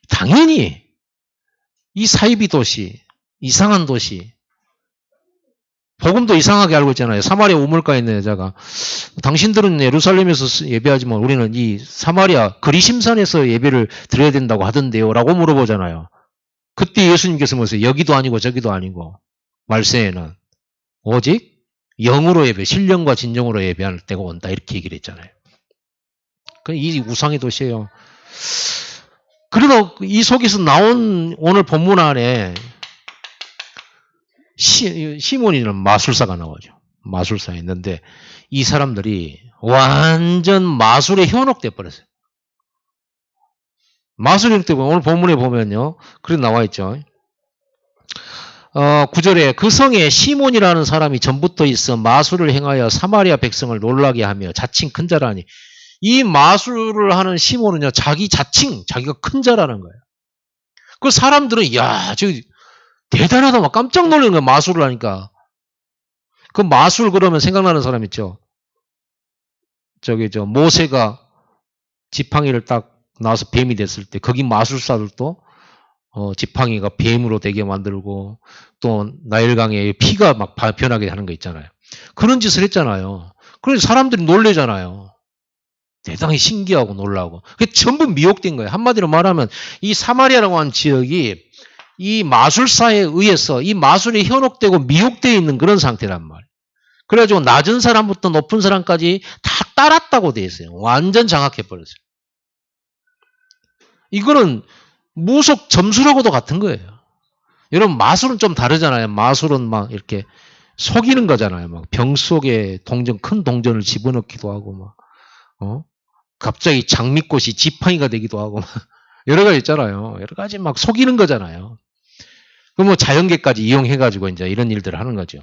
당연히 이 사이비 도시, 이상한 도시, 복음도 이상하게 알고 있잖아요. 사마리아 우물가에 있는 여자가 당신들은 예루살렘에서 예배하지만 우리는 이 사마리아 그리심산에서 예배를 드려야 된다고 하던데요. 라고 물어보잖아요. 그때 예수님께서 뭐세요? 여기도 아니고 저기도 아니고 말세에는 오직 영으로 예배, 신령과 진정으로 예배할 때가 온다. 이렇게 얘기를 했잖아요. 이 우상의 도시예요. 그래도 이 속에서 나온 오늘 본문 안에 시몬이라는 마술사가 나오죠. 마술사가 있는데 이 사람들이 완전 마술에 현혹돼 버렸어요. 마술에 현혹돼 버리면 오늘 본문에 보면요. 그렇게 나와 있죠. 9절에 그 성에 시몬이라는 사람이 전부터 있어 마술을 행하여 사마리아 백성을 놀라게 하며 자칭 큰 자라니 이 마술을 하는 시몬은요. 자기가 큰 자라는 거예요. 그 사람들은 대단하다 막 깜짝 놀라는 거예요. 마술을 하니까. 그 마술 그러면 생각나는 사람 있죠. 모세가 지팡이를 딱 나와서 뱀이 됐을 때 거기 마술사들도 지팡이가 뱀으로 되게 만들고 또 나일강에 피가 막 변하게 하는 거 있잖아요. 그런 짓을 했잖아요. 그래서 사람들이 놀래잖아요. 대단히 신기하고 놀라고. 그게 전부 미혹된 거예요. 한마디로 말하면 이 사마리아라고 하는 지역이 이 마술사에 의해서 이 마술이 현혹되고 미혹되어 있는 그런 상태란 말이에요. 그래가지고 낮은 사람부터 높은 사람까지 다 따랐다고 돼 있어요. 완전 장악해버렸어요. 이거는 무속 점수라고도 같은 거예요. 여러분 마술은 좀 다르잖아요. 마술은 막 이렇게 속이는 거잖아요. 막 병 속에 큰 동전을 집어넣기도 하고 막 갑자기 장미꽃이 지팡이가 되기도 하고 막 여러 가지 있잖아요. 여러 가지 막 속이는 거잖아요. 그럼 뭐 자연계까지 이용해가지고 이제 이런 일들을 하는 거죠.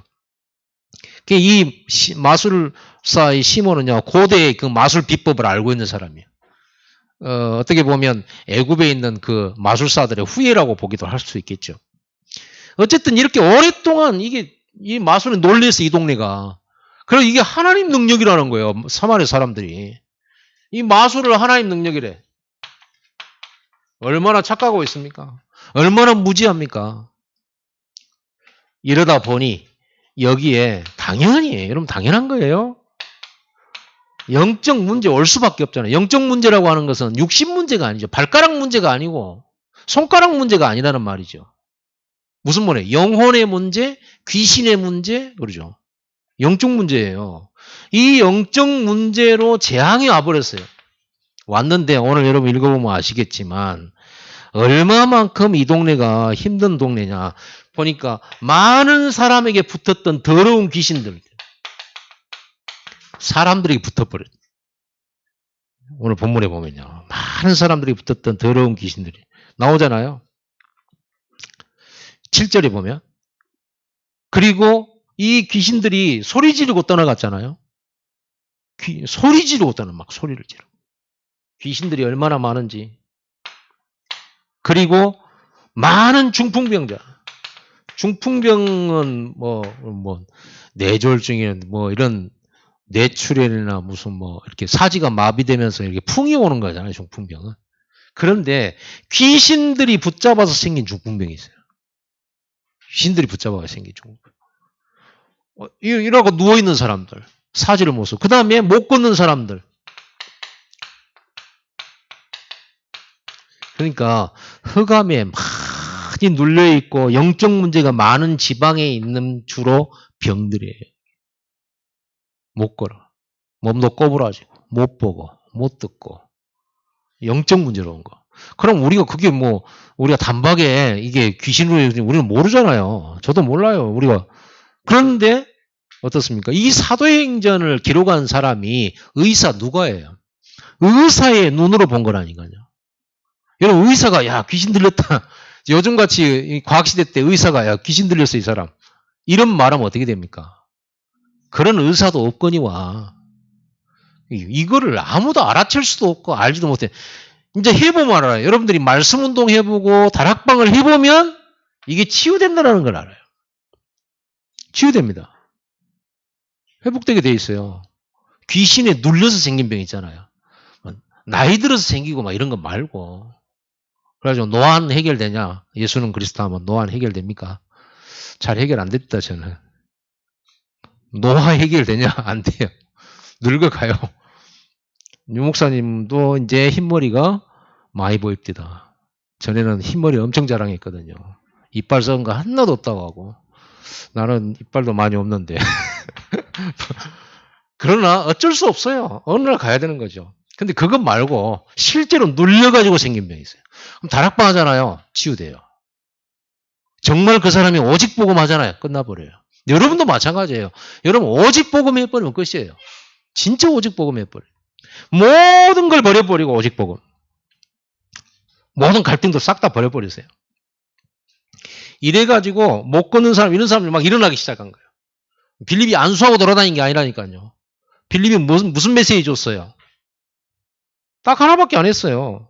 이 마술사의 시몬은요, 고대의 그 마술 비법을 알고 있는 사람이에요. 어떻게 보면 애굽에 있는 그 마술사들의 후예라고 보기도 할 수 있겠죠. 어쨌든 이렇게 오랫동안 이 마술에 놀려서 이 동네가. 그래서 이게 하나님 능력이라는 거예요. 사마리아 사람들이. 이 마술을 하나님 능력이래. 얼마나 착각하고 있습니까? 얼마나 무지합니까? 이러다 보니 여기에 당연히 여러분 당연한 거예요. 영적 문제 올 수밖에 없잖아요. 영적 문제라고 하는 것은 육신 문제가 아니죠. 발가락 문제가 아니고 손가락 문제가 아니라는 말이죠. 무슨 말이에요? 영혼의 문제, 귀신의 문제, 그러죠. 영적 문제예요. 이 영적 문제로 재앙이 와버렸어요. 왔는데 오늘 여러분 읽어보면 아시겠지만 얼마만큼 이 동네가 힘든 동네냐. 보니까 많은 사람에게 붙었던 더러운 귀신들. 사람들이 붙어버렸어요. 오늘 본문에 보면요. 많은 사람들이 붙었던 더러운 귀신들이 나오잖아요. 7절에 보면. 그리고 이 귀신들이 소리 지르고 떠나갔잖아요. 소리 지르고 막 소리를 지르고. 귀신들이 얼마나 많은지. 그리고 많은 중풍병자. 중풍병은 뇌졸중이나 이런 뇌출혈이나 무슨 이렇게 사지가 마비되면서 이렇게 풍이 오는 거잖아요, 중풍병은. 그런데 귀신들이 붙잡아서 생긴 중풍병이 있어요. 귀신들이 붙잡아서 생긴 중풍병. 이러고 누워있는 사람들. 사지를 못 써. 그 다음에 못 걷는 사람들. 그러니까 흑암에 많이 눌려있고 영적 문제가 많은 지방에 있는 주로 병들이에요. 못 걸어. 몸도 꼬부라지고 못 보고 못 듣고 영적 문제로 온 거. 그럼 우리가 그게 우리가 단박에 이게 귀신으로 우리는 모르잖아요. 저도 몰라요. 우리가. 그런데 어떻습니까? 이 사도행전을 기록한 사람이 의사 누가예요? 의사의 눈으로 본 거라니까요. 여러분 의사가 야 귀신 들렸다. 요즘같이 과학시대 때 의사가 야 귀신 들렸어 이 사람. 이런 말하면 어떻게 됩니까? 그런 의사도 없거니와 이거를 아무도 알아챌 수도 없고 알지도 못해. 이제 해보면 알아요. 여러분들이 말씀 운동 해보고 다락방을 해보면 이게 치유된다는 걸 알아요. 치유됩니다. 회복되게 돼 있어요. 귀신에 눌려서 생긴 병 있잖아요. 나이 들어서 생기고 막 이런 거 말고. 그래가지고 노안 해결되냐? 예수는 그리스도 하면 노안 해결됩니까? 잘 해결 안 됐다 저는. 노화 해결되냐? 안 돼요. 늙어가요. 유 목사님도 이제 흰머리가 많이 보입니다. 전에는 흰머리 엄청 자랑했거든요. 이빨 썩은 거 하나도 없다고 하고. 나는 이빨도 많이 없는데. 그러나 어쩔 수 없어요. 어느 날 가야 되는 거죠. 근데 그것 말고 실제로 눌려가지고 생긴 병이 있어요. 그럼 다락방 하잖아요. 치유돼요. 정말 그 사람이 오직 복음 하잖아요. 끝나버려요. 여러분도 마찬가지예요. 여러분 오직 복음 해버리면 끝이에요. 진짜 오직 복음 해버려요. 모든 걸 버려버리고 오직 복음. 모든 갈등도 싹 다 버려버리세요. 이래가지고 못 걷는 사람 이런 사람들이 막 일어나기 시작한 거예요. 빌립이 안수하고 돌아다니는 게 아니라니까요. 빌립이 무슨 메시지 줬어요? 딱 하나밖에 안 했어요.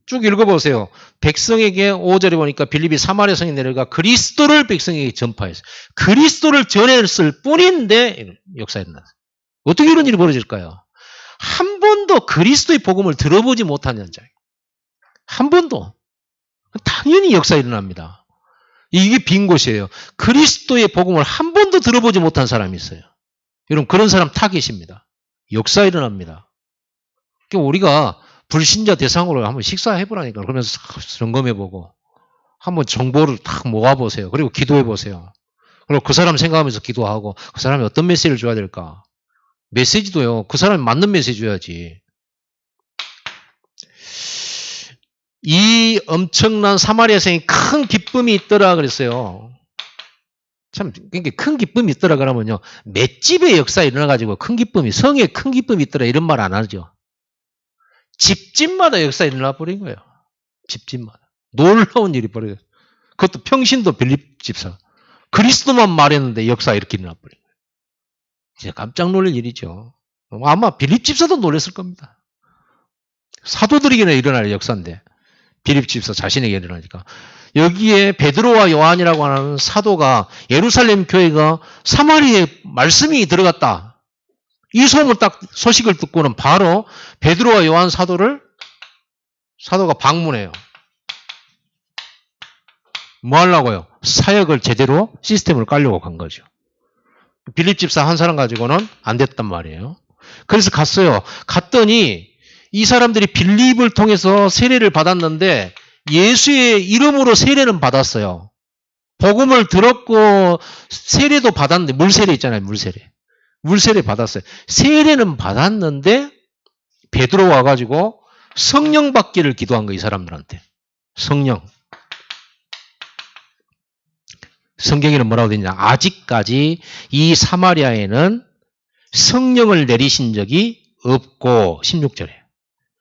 쭉 읽어보세요. 백성에게 5절에 보니까 빌립이 사마리아 성에 내려가 그리스도를 백성에게 전파했어요. 그리스도를 전했을 뿐인데 역사에 일어났어요. 어떻게 이런 일이 벌어질까요? 한 번도 그리스도의 복음을 들어보지 못한 현장. 한 번도. 당연히 역사 일어납니다. 이게 빈 곳이에요. 그리스도의 복음을 한 번도 들어보지 못한 사람이 있어요. 여러분 그런 사람 타겟입니다. 역사 일어납니다. 그러니까 우리가 불신자 대상으로 한번 식사해보라니까. 그러면서 점검해보고 한번 정보를 딱 모아보세요. 그리고 기도해보세요. 그리고 그 사람 생각하면서 기도하고 그 사람이 어떤 메시지를 줘야 될까. 메시지도요. 그 사람이 맞는 메시지 줘야지. 이 엄청난 사마리아 여성이 큰 기쁨이 있더라 그랬어요. 참, 그러니까 큰 기쁨이 있더라 그러면요. 맷집의 역사에 일어나가지고 큰 기쁨이, 성에 큰 기쁨이 있더라 이런 말 안 하죠. 집집마다 역사에 일어나 버린 거예요. 집집마다. 놀라운 일이 벌어요. 그것도 평신도 빌립 집사. 그리스도만 말했는데 역사 이렇게 일어나 버린 거예요. 진짜 깜짝 놀랄 일이죠. 아마 빌립 집사도 놀랐을 겁니다. 사도들에게는 일어날 역사인데 빌립 집사 자신에게 일어나니까. 여기에 베드로와 요한이라고 하는 사도가 예루살렘 교회가 사마리아에 말씀이 들어갔다. 이 소식을 듣고는 바로 베드로와 요한 사도가 방문해요. 뭐 하려고요? 사역을 제대로 시스템을 깔려고 간 거죠. 빌립 집사 한 사람 가지고는 안 됐단 말이에요. 그래서 갔어요. 갔더니 이 사람들이 빌립을 통해서 세례를 받았는데 예수의 이름으로 세례는 받았어요. 복음을 들었고 세례도 받았는데 물세례 있잖아요. 물세례 받았어요. 세례는 받았는데 베드로 와가지고 성령 받기를 기도한 거예요. 이 사람들한테. 성령. 성경에는 뭐라고 되어 있냐. 아직까지 이 사마리아에는 성령을 내리신 적이 없고 16절에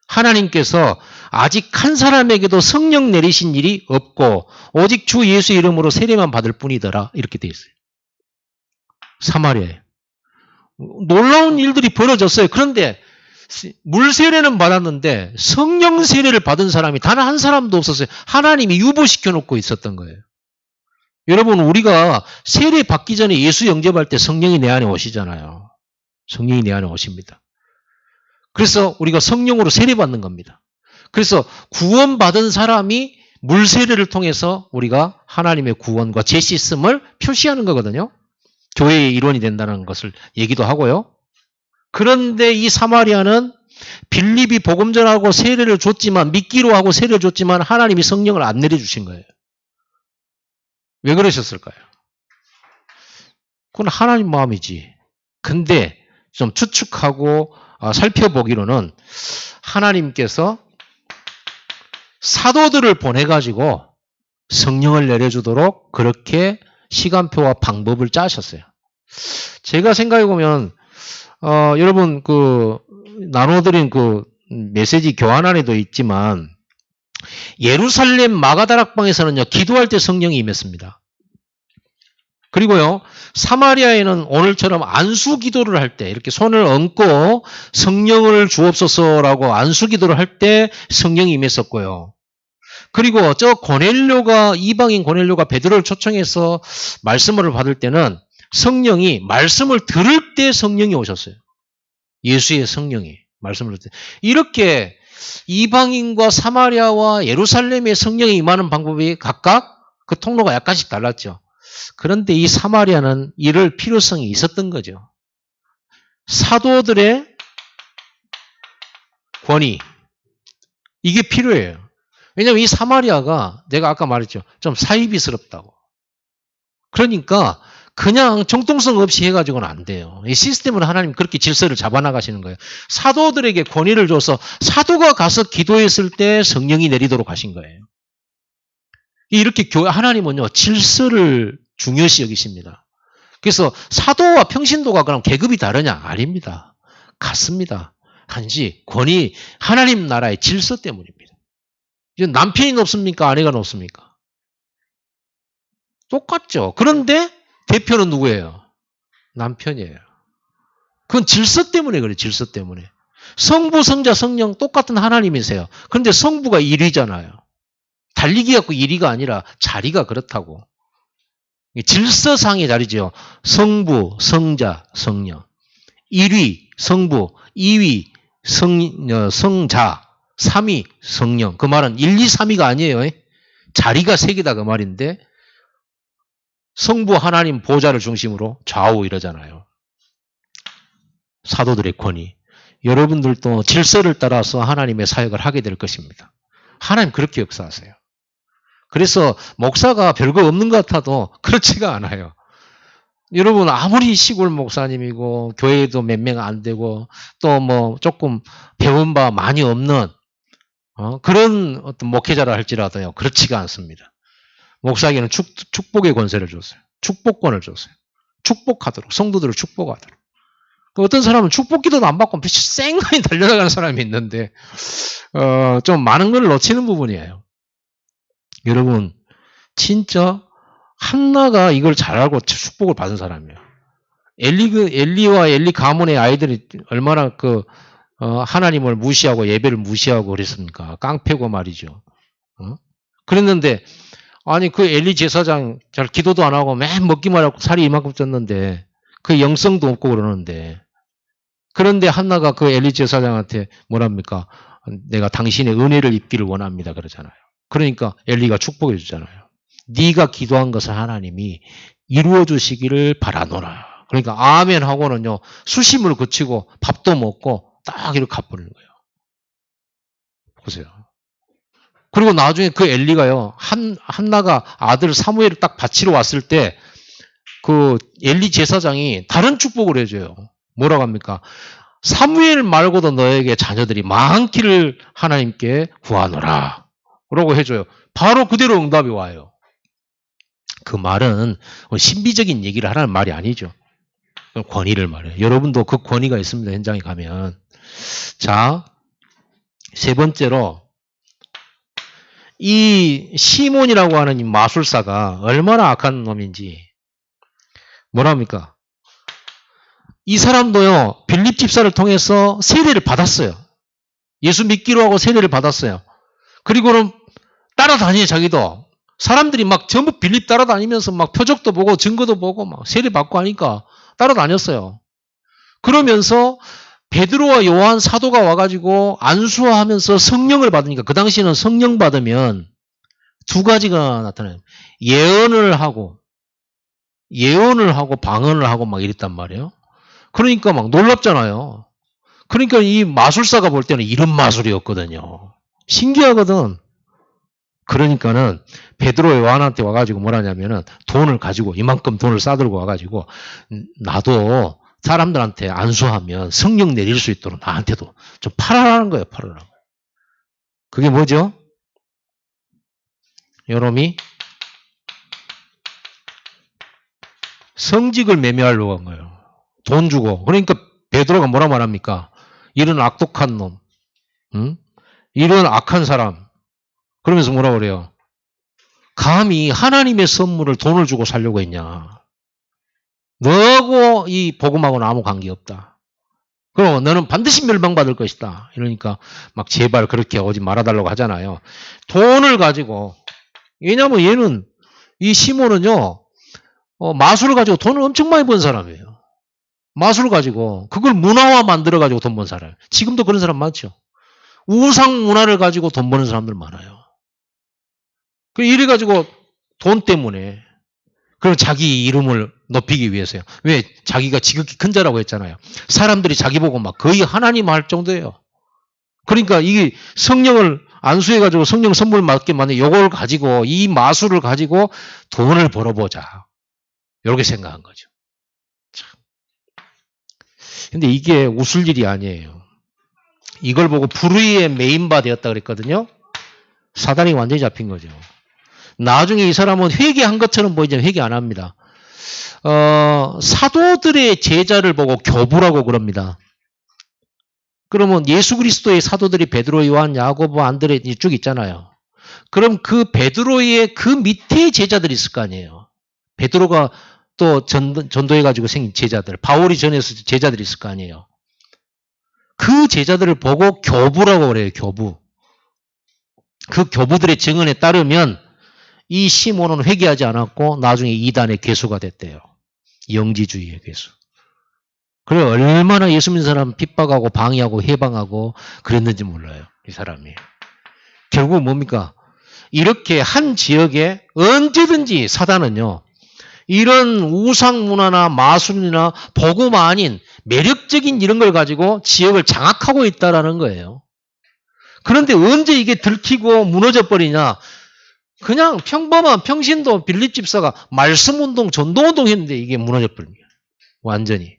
하나님께서 아직 한 사람에게도 성령 내리신 일이 없고 오직 주 예수 이름으로 세례만 받을 뿐이더라. 이렇게 되어 있어요. 사마리아에. 놀라운 일들이 벌어졌어요. 그런데 물세례는 받았는데 성령 세례를 받은 사람이 단 한 사람도 없었어요. 하나님이 유보시켜 놓고 있었던 거예요. 여러분 우리가 세례 받기 전에 예수 영접할 때 성령이 내 안에 오시잖아요. 성령이 내 안에 오십니다. 그래서 우리가 성령으로 세례받는 겁니다. 그래서 구원받은 사람이 물세례를 통해서 우리가 하나님의 구원과 재씻음을 표시하는 거거든요. 교회의 일원이 된다는 것을 얘기도 하고요. 그런데 이 사마리아는 빌립이 복음 전하고 세례를 줬지만 믿기로 하고 세례를 줬지만 하나님이 성령을 안 내려주신 거예요. 왜 그러셨을까요? 그건 하나님 마음이지. 근데 좀 추측하고 살펴보기로는 하나님께서 사도들을 보내가지고 성령을 내려주도록 그렇게 시간표와 방법을 짜셨어요. 제가 생각해보면 여러분 나눠드린 메시지 교환안에도 있지만 예루살렘 마가다락방에서는요 기도할 때 성령이 임했습니다. 그리고요 사마리아에는 오늘처럼 안수 기도를 할 때 이렇게 손을 얹고 성령을 주옵소서라고 안수 기도를 할 때 성령이 임했었고요. 그리고 이방인 고넬료가 베드로를 초청해서 말씀을 받을 때는 성령이 말씀을 들을 때 성령이 오셨어요. 예수의 성령이 말씀을 들을 때. 이렇게 이방인과 사마리아와 예루살렘의 성령이 임하는 방법이 각각 그 통로가 약간씩 달랐죠. 그런데 이 사마리아는 이럴 필요성이 있었던 거죠. 사도들의 권위. 이게 필요해요. 왜냐하면 이 사마리아가 내가 아까 말했죠. 좀 사이비스럽다고. 그러니까 그냥 정통성 없이 해가지고는 안 돼요. 이 시스템을 하나님 그렇게 질서를 잡아나가시는 거예요. 사도들에게 권위를 줘서 사도가 가서 기도했을 때 성령이 내리도록 하신 거예요. 이렇게 하나님은요 질서를 중요시 여기십니다. 그래서 사도와 평신도가 그럼 계급이 다르냐? 아닙니다. 같습니다. 단지 권위 하나님 나라의 질서 때문입니다. 이제 남편이 높습니까? 아내가 높습니까? 똑같죠. 그런데 대표는 누구예요? 남편이에요. 그건 질서 때문에 그래요. 질서 때문에. 성부, 성자, 성령 똑같은 하나님이세요. 그런데 성부가 1위잖아요. 달리기 갖고 1위가 아니라 자리가 그렇다고. 질서상의 자리죠. 성부, 성자, 성령. 1위 성부, 2위 성자, 3위 성령. 그 말은 1, 2, 3위가 아니에요. 자리가 색이다 그 말인데 성부 하나님 보좌를 중심으로 좌우 이러잖아요. 사도들의 권위. 여러분들도 질서를 따라서 하나님의 사역을 하게 될 것입니다. 하나님 그렇게 역사하세요. 그래서 목사가 별거 없는 것 같아도 그렇지가 않아요. 여러분 아무리 시골 목사님이고 교회도 몇 명 안 되고 또 뭐 조금 배운 바 많이 없는 그런 어떤 목회자라 할지라도요. 그렇지가 않습니다. 목사에게는 축복의 권세를 줬어요. 축복권을 줬어요. 축복하도록 성도들을 축복하도록. 어떤 사람은 축복기도도 안 받고 쌩간히 달려나가는 사람이 있는데 좀 많은 걸 놓치는 부분이에요. 여러분 진짜 한나가 이걸 잘 알고 축복을 받은 사람이에요. 엘리와 엘리 가문의 아이들이 얼마나 하나님을 무시하고 예배를 무시하고 그랬습니까? 깡패고 말이죠. 그랬는데 아니 그 엘리 제사장 잘 기도도 안 하고 맨 먹기만 하고 살이 이만큼 쪘는데 그 영성도 없고 그러는데 그런데 한나가 그 엘리 제사장한테 뭐랍니까? 내가 당신의 은혜를 입기를 원합니다 그러잖아요. 그러니까 엘리가 축복해 주잖아요. 네가 기도한 것을 하나님이 이루어 주시기를 바라노라. 그러니까 아멘 하고는요. 수심을 그치고 밥도 먹고 딱 이렇게 갚아버리는 거예요. 보세요. 그리고 나중에 그 엘리가요. 한나가 아들 사무엘을 딱 바치러 왔을 때 그 엘리 제사장이 다른 축복을 해줘요. 뭐라고 합니까? 사무엘 말고도 너에게 자녀들이 많기를 하나님께 구하노라. 라고 해줘요. 바로 그대로 응답이 와요. 그 말은 신비적인 얘기를 하라는 말이 아니죠. 권위를 말해요. 여러분도 그 권위가 있습니다. 현장에 가면. 자, 세 번째로 이 시몬이라고 하는 이 마술사가 얼마나 악한 놈인지 뭐랍니까? 이 사람도요. 빌립 집사를 통해서 세례를 받았어요. 예수 믿기로 하고 세례를 받았어요. 그리고는 따라다녀요. 자기도. 사람들이 막 전부 빌립 따라다니면서 막 표적도 보고 증거도 보고 막 세례 받고 하니까 따라다녔어요. 그러면서 베드로와 요한 사도가 와가지고 안수하면서 성령을 받으니까 그 당시에는 성령 받으면 두 가지가 나타나요. 예언을 하고 방언을 하고 막 이랬단 말이에요. 그러니까 막 놀랍잖아요. 그러니까 이 마술사가 볼 때는 이런 마술이었거든요. 신기하거든. 그러니까는 베드로 요한한테 와가지고 뭐라냐면은 돈을 가지고 이만큼 돈을 싸들고 와가지고 나도 사람들한테 안수하면 성령 내릴 수 있도록 나한테도 좀 팔아라는 거예요. 팔아라고. 그게 뭐죠? 여러분이 성직을 매매하려고 한 거예요. 돈 주고. 그러니까 베드로가 뭐라 말합니까? 이런 악독한 놈. 응? 이런 악한 사람. 그러면서 뭐라 그래요? 감히 하나님의 선물을 돈을 주고 살려고 했냐. 너하고 이 복음하고는 아무 관계없다. 그럼 너는 반드시 멸망받을 것이다. 이러니까 막 제발 그렇게 오지 말아달라고 하잖아요. 돈을 가지고 왜냐하면 얘는 이 시몬은요. 마술을 가지고 돈을 엄청 많이 번 사람이에요. 마술을 가지고 그걸 문화화 만들어 가지고 돈 번 사람. 지금도 그런 사람 많죠. 우상 문화를 가지고 돈 버는 사람들 많아요. 이래 가지고 돈 때문에 그럼 자기 이름을 높이기 위해서요. 왜? 자기가 지극히 큰 자라고 했잖아요. 사람들이 자기 보고 막 거의 하나님 할 정도예요. 그러니까 이게 성령을 안수해가지고 성령 선물 받게 만든 요걸 가지고 이 마술을 가지고 돈을 벌어보자. 이렇게 생각한 거죠. 참. 근데 이게 웃을 일이 아니에요. 이걸 보고 불의의 메인바 되었다 그랬거든요. 사단이 완전히 잡힌 거죠. 나중에 이 사람은 회개한 것처럼 보이지만 회개 안 합니다. 사도들의 제자를 보고 교부라고 그럽니다. 그러면 예수 그리스도의 사도들이 베드로, 요한, 야고보, 안드레 쭉 있잖아요. 그럼 그 베드로의 그 밑에 제자들이 있을 거 아니에요. 베드로가 또 전도해가지고 생긴 제자들, 바울이 전해서 제자들이 있을 거 아니에요. 그 제자들을 보고 교부라고 그래요. 교부. 그 교부들의 증언에 따르면 이 시몬은 회개하지 않았고 나중에 이단의 괴수가 됐대요. 영지주의의 괴수. 그래 얼마나 예수 믿는 사람 핍박하고 방해하고 해방하고 그랬는지 몰라요. 이 사람이. 결국 뭡니까? 이렇게 한 지역에 언제든지 사단은요, 이런 우상 문화나 마술이나 복음 아닌 매력적인 이런 걸 가지고 지역을 장악하고 있다라는 거예요. 그런데 언제 이게 들키고 무너져 버리냐? 그냥 평범한 평신도 빌립 집사가 말씀운동, 전도운동 했는데 이게 무너져 버린 거예요. 완전히.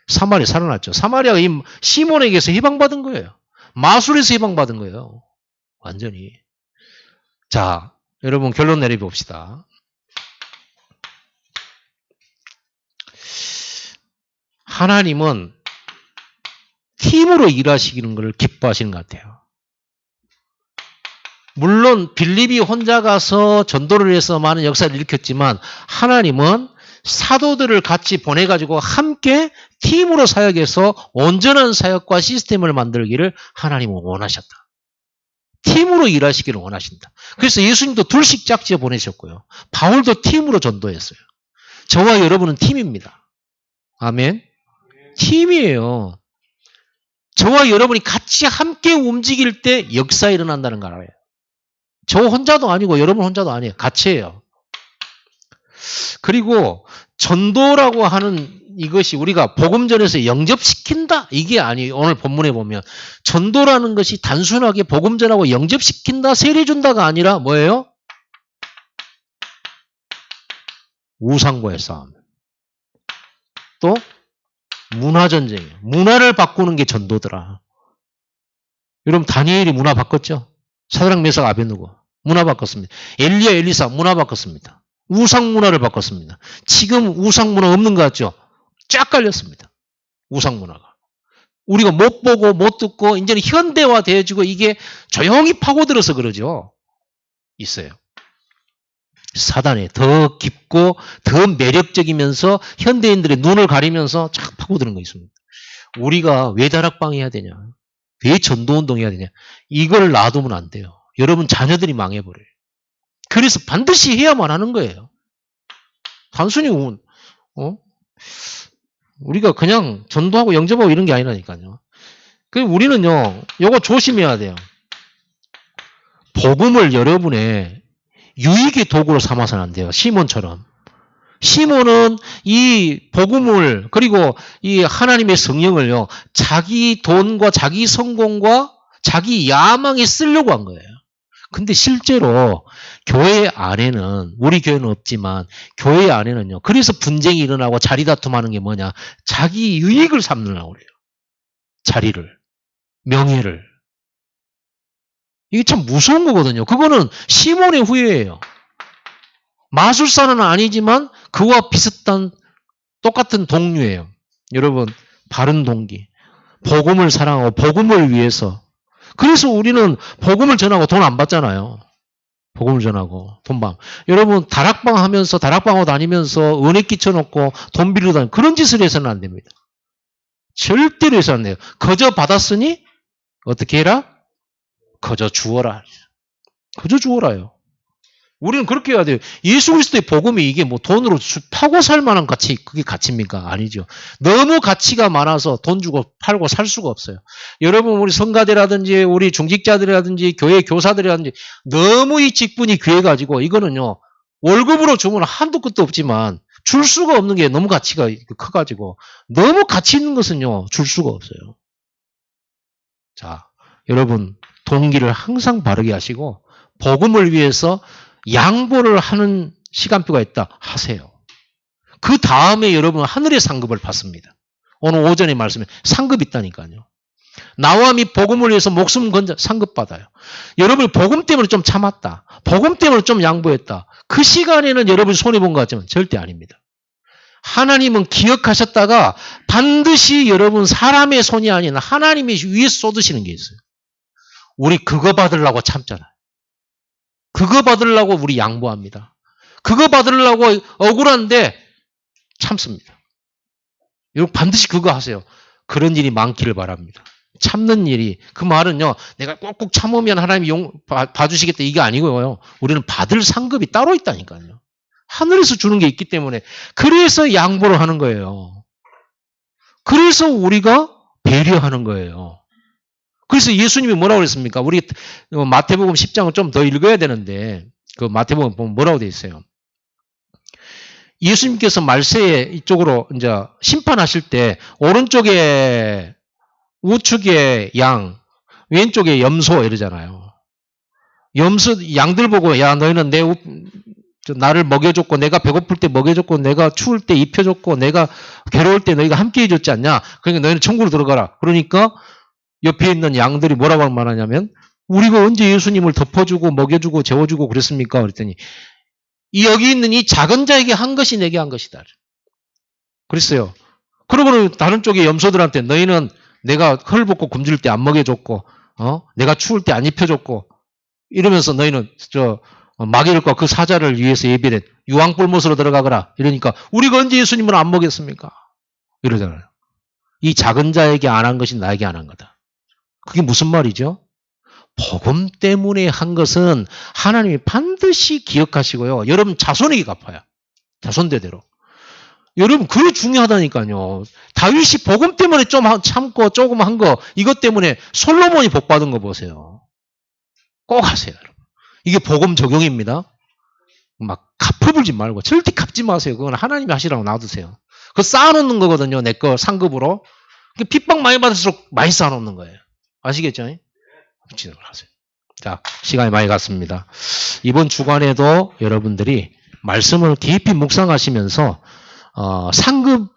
사마리아 살아났죠. 사마리아가 이 시몬에게서 해방받은 거예요. 마술에서 해방받은 거예요. 완전히. 자, 여러분 결론 내려봅시다. 하나님은 팀으로 일하시는 걸 기뻐하시는 것 같아요. 물론 빌립이 혼자 가서 전도를 해서 많은 역사를 일으켰지만 하나님은 사도들을 같이 보내가지고 함께 팀으로 사역해서 온전한 사역과 시스템을 만들기를 하나님은 원하셨다. 팀으로 일하시기를 원하신다. 그래서 예수님도 둘씩 짝지어 보내셨고요. 바울도 팀으로 전도했어요. 저와 여러분은 팀입니다. 아멘. 팀이에요. 저와 여러분이 같이 함께 움직일 때 역사 일어난다는 걸 알아요. 저 혼자도 아니고 여러분 혼자도 아니에요. 같이 해요. 그리고 전도라고 하는 이것이 우리가 복음전에서 영접시킨다 이게 아니에요. 오늘 본문에 보면 전도라는 것이 단순하게 복음전하고 영접시킨다 세례준다가 아니라 뭐예요? 우상과의 싸움. 또 문화전쟁이에요. 문화를 바꾸는 게 전도더라. 여러분 다니엘이 문화 바꿨죠? 사드락 메삭 아베느고 문화 바꿨습니다. 엘리야 엘리사 문화 바꿨습니다. 우상 문화를 바꿨습니다. 지금 우상 문화 없는 것 같죠? 쫙 깔렸습니다. 우상 문화가. 우리가 못 보고 못 듣고 이제는 현대화 되어지고 이게 조용히 파고들어서 그러죠. 있어요. 사단에 더 깊고 더 매력적이면서 현대인들의 눈을 가리면서 쫙 파고드는 거 있습니다. 우리가 왜 다락방 해야 되냐? 왜 전도운동 해야 되냐? 이걸 놔두면 안 돼요. 여러분 자녀들이 망해버려요. 그래서 반드시 해야만 하는 거예요. 단순히 우리가 그냥 전도하고 영접하고 이런 게 아니라니까요. 우리는요, 요거 조심해야 돼요. 복음을 여러분의 유익의 도구로 삼아서는 안 돼요. 시몬처럼. 시몬은 이 복음을 그리고 이 하나님의 성령을요, 자기 돈과 자기 성공과 자기 야망에 쓰려고 한 거예요. 근데 실제로 교회 안에는 우리 교회는 없지만 교회 안에는요. 그래서 분쟁이 일어나고 자리 다툼하는 게 뭐냐? 자기 유익을 삼느라고 그래요. 자리를, 명예를. 이게 참 무서운 거거든요. 그거는 시몬의 후예예요. 마술사는 아니지만 그와 비슷한 똑같은 동류예요. 여러분 바른 동기. 복음을 사랑하고 복음을 위해서. 그래서 우리는 복음을 전하고 돈 안 받잖아요. 복음을 전하고 돈 받. 여러분 다락방 하면서 다락방하고 다니면서 은혜 끼쳐놓고 돈 빌려 다니고 그런 짓을 해서는 안 됩니다. 절대로 해서는 안 돼요. 거저 받았으니 어떻게 해라? 거저 주어라. 거저 주어라요. 우리는 그렇게 해야 돼요. 예수 그리스도의 복음이 이게 뭐 돈으로 파고 살 만한 가치, 그게 가치입니까? 아니죠. 너무 가치가 많아서 돈 주고 팔고 살 수가 없어요. 여러분, 우리 성가대라든지, 우리 중직자들이라든지, 교회 교사들이라든지, 너무 이 직분이 귀해가지고, 이거는요, 월급으로 주면 한도 끝도 없지만, 줄 수가 없는 게 너무 가치가 커가지고, 너무 가치 있는 것은요, 줄 수가 없어요. 자, 여러분, 동기를 항상 바르게 하시고, 복음을 위해서 양보를 하는 시간표가 있다. 하세요. 그 다음에 여러분 하늘의 상급을 받습니다. 오늘 오전에 말씀에 상급 있다니까요. 나와 및 복음을 위해서 목숨 건져 상급 받아요. 여러분이 복음 때문에 좀 참았다. 복음 때문에 좀 양보했다. 그 시간에는 여러분이 손해본 것 같지만 절대 아닙니다. 하나님은 기억하셨다가 반드시 여러분 사람의 손이 아닌 하나님이 위에서 쏟으시는 게 있어요. 우리 그거 받으려고 참잖아요. 그거 받으려고 우리 양보합니다. 그거 받으려고 억울한데 참습니다. 여러분 반드시 그거 하세요. 그런 일이 많기를 바랍니다. 참는 일이 그 말은요. 내가 꼭꼭 참으면 하나님이 봐주시겠다 이게 아니고요. 우리는 받을 상급이 따로 있다니까요. 하늘에서 주는 게 있기 때문에 그래서 양보를 하는 거예요. 그래서 우리가 배려하는 거예요. 그래서 예수님이 뭐라고 그랬습니까? 우리 마태복음 10장을 좀 더 읽어야 되는데 그 마태복음 보면 뭐라고 돼 있어요? 예수님께서 말세에 이쪽으로 이제 심판하실 때 오른쪽에 우측에 양, 왼쪽에 염소 이러잖아요. 염소 양들 보고 야 너희는 나를 먹여줬고 내가 배고플 때 먹여줬고 내가 추울 때 입혀줬고 내가 괴로울 때 너희가 함께 해줬지 않냐. 그러니까 너희는 천국으로 들어가라. 그러니까 옆에 있는 양들이 뭐라고 말하냐면 우리가 언제 예수님을 덮어주고 먹여주고 재워주고 그랬습니까? 그랬더니 여기 있는 이 작은 자에게 한 것이 내게 한 것이다. 그랬어요. 그러고는 다른 쪽의 염소들한테 너희는 내가 헐 벗고 굶줄 때 안 먹여줬고 내가 추울 때 안 입혀줬고 이러면서 너희는 마귀들과 그 사자를 위해서 예비된 유황불못으로 들어가거라. 이러니까 우리가 언제 예수님을 안 먹였습니까? 이러잖아요. 이 작은 자에게 안 한 것이 나에게 안 한 거다. 그게 무슨 말이죠? 복음 때문에 한 것은 하나님이 반드시 기억하시고요. 여러분 자손에게 갚아요. 자손대대로. 여러분 그게 중요하다니까요. 다윗이 복음 때문에 좀 참고 조금 한 거 이것 때문에 솔로몬이 복 받은 거 보세요. 꼭 하세요. 여러분. 이게 복음 적용입니다. 막 갚아불지 말고 절대 갚지 마세요. 그건 하나님이 하시라고 놔두세요. 그거 쌓아놓는 거거든요. 내 거 상급으로. 핍박 많이 받을수록 많이 쌓아놓는 거예요. 아시겠죠? 진행을 하세요. 자, 시간이 많이 갔습니다. 이번 주간에도 여러분들이 말씀을 깊이 묵상하시면서 상급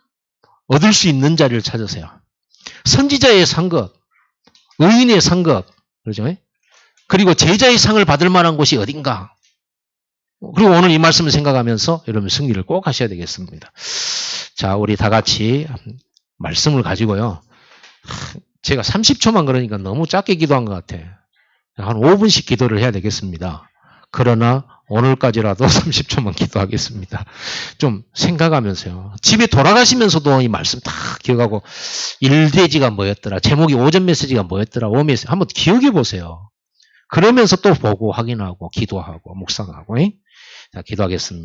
얻을 수 있는 자리를 찾으세요. 선지자의 상급, 의인의 상급, 그러죠? 그리고 제자의 상을 받을 만한 곳이 어딘가. 그리고 오늘 이 말씀을 생각하면서 여러분 승리를 꼭 하셔야 되겠습니다. 자, 우리 다 같이 말씀을 가지고요. 제가 30초만 그러니까 너무 짧게 기도한 것 같아. 한 5분씩 기도를 해야 되겠습니다. 그러나 오늘까지라도 30초만 기도하겠습니다. 좀 생각하면서요. 집에 돌아가시면서도 이 말씀 다 기억하고 1대지가 뭐였더라. 제목이 오전 메시지가 뭐였더라. 오메시지 한번 기억해 보세요. 그러면서 또 보고 확인하고 기도하고 묵상하고. 자, 기도하겠습니다.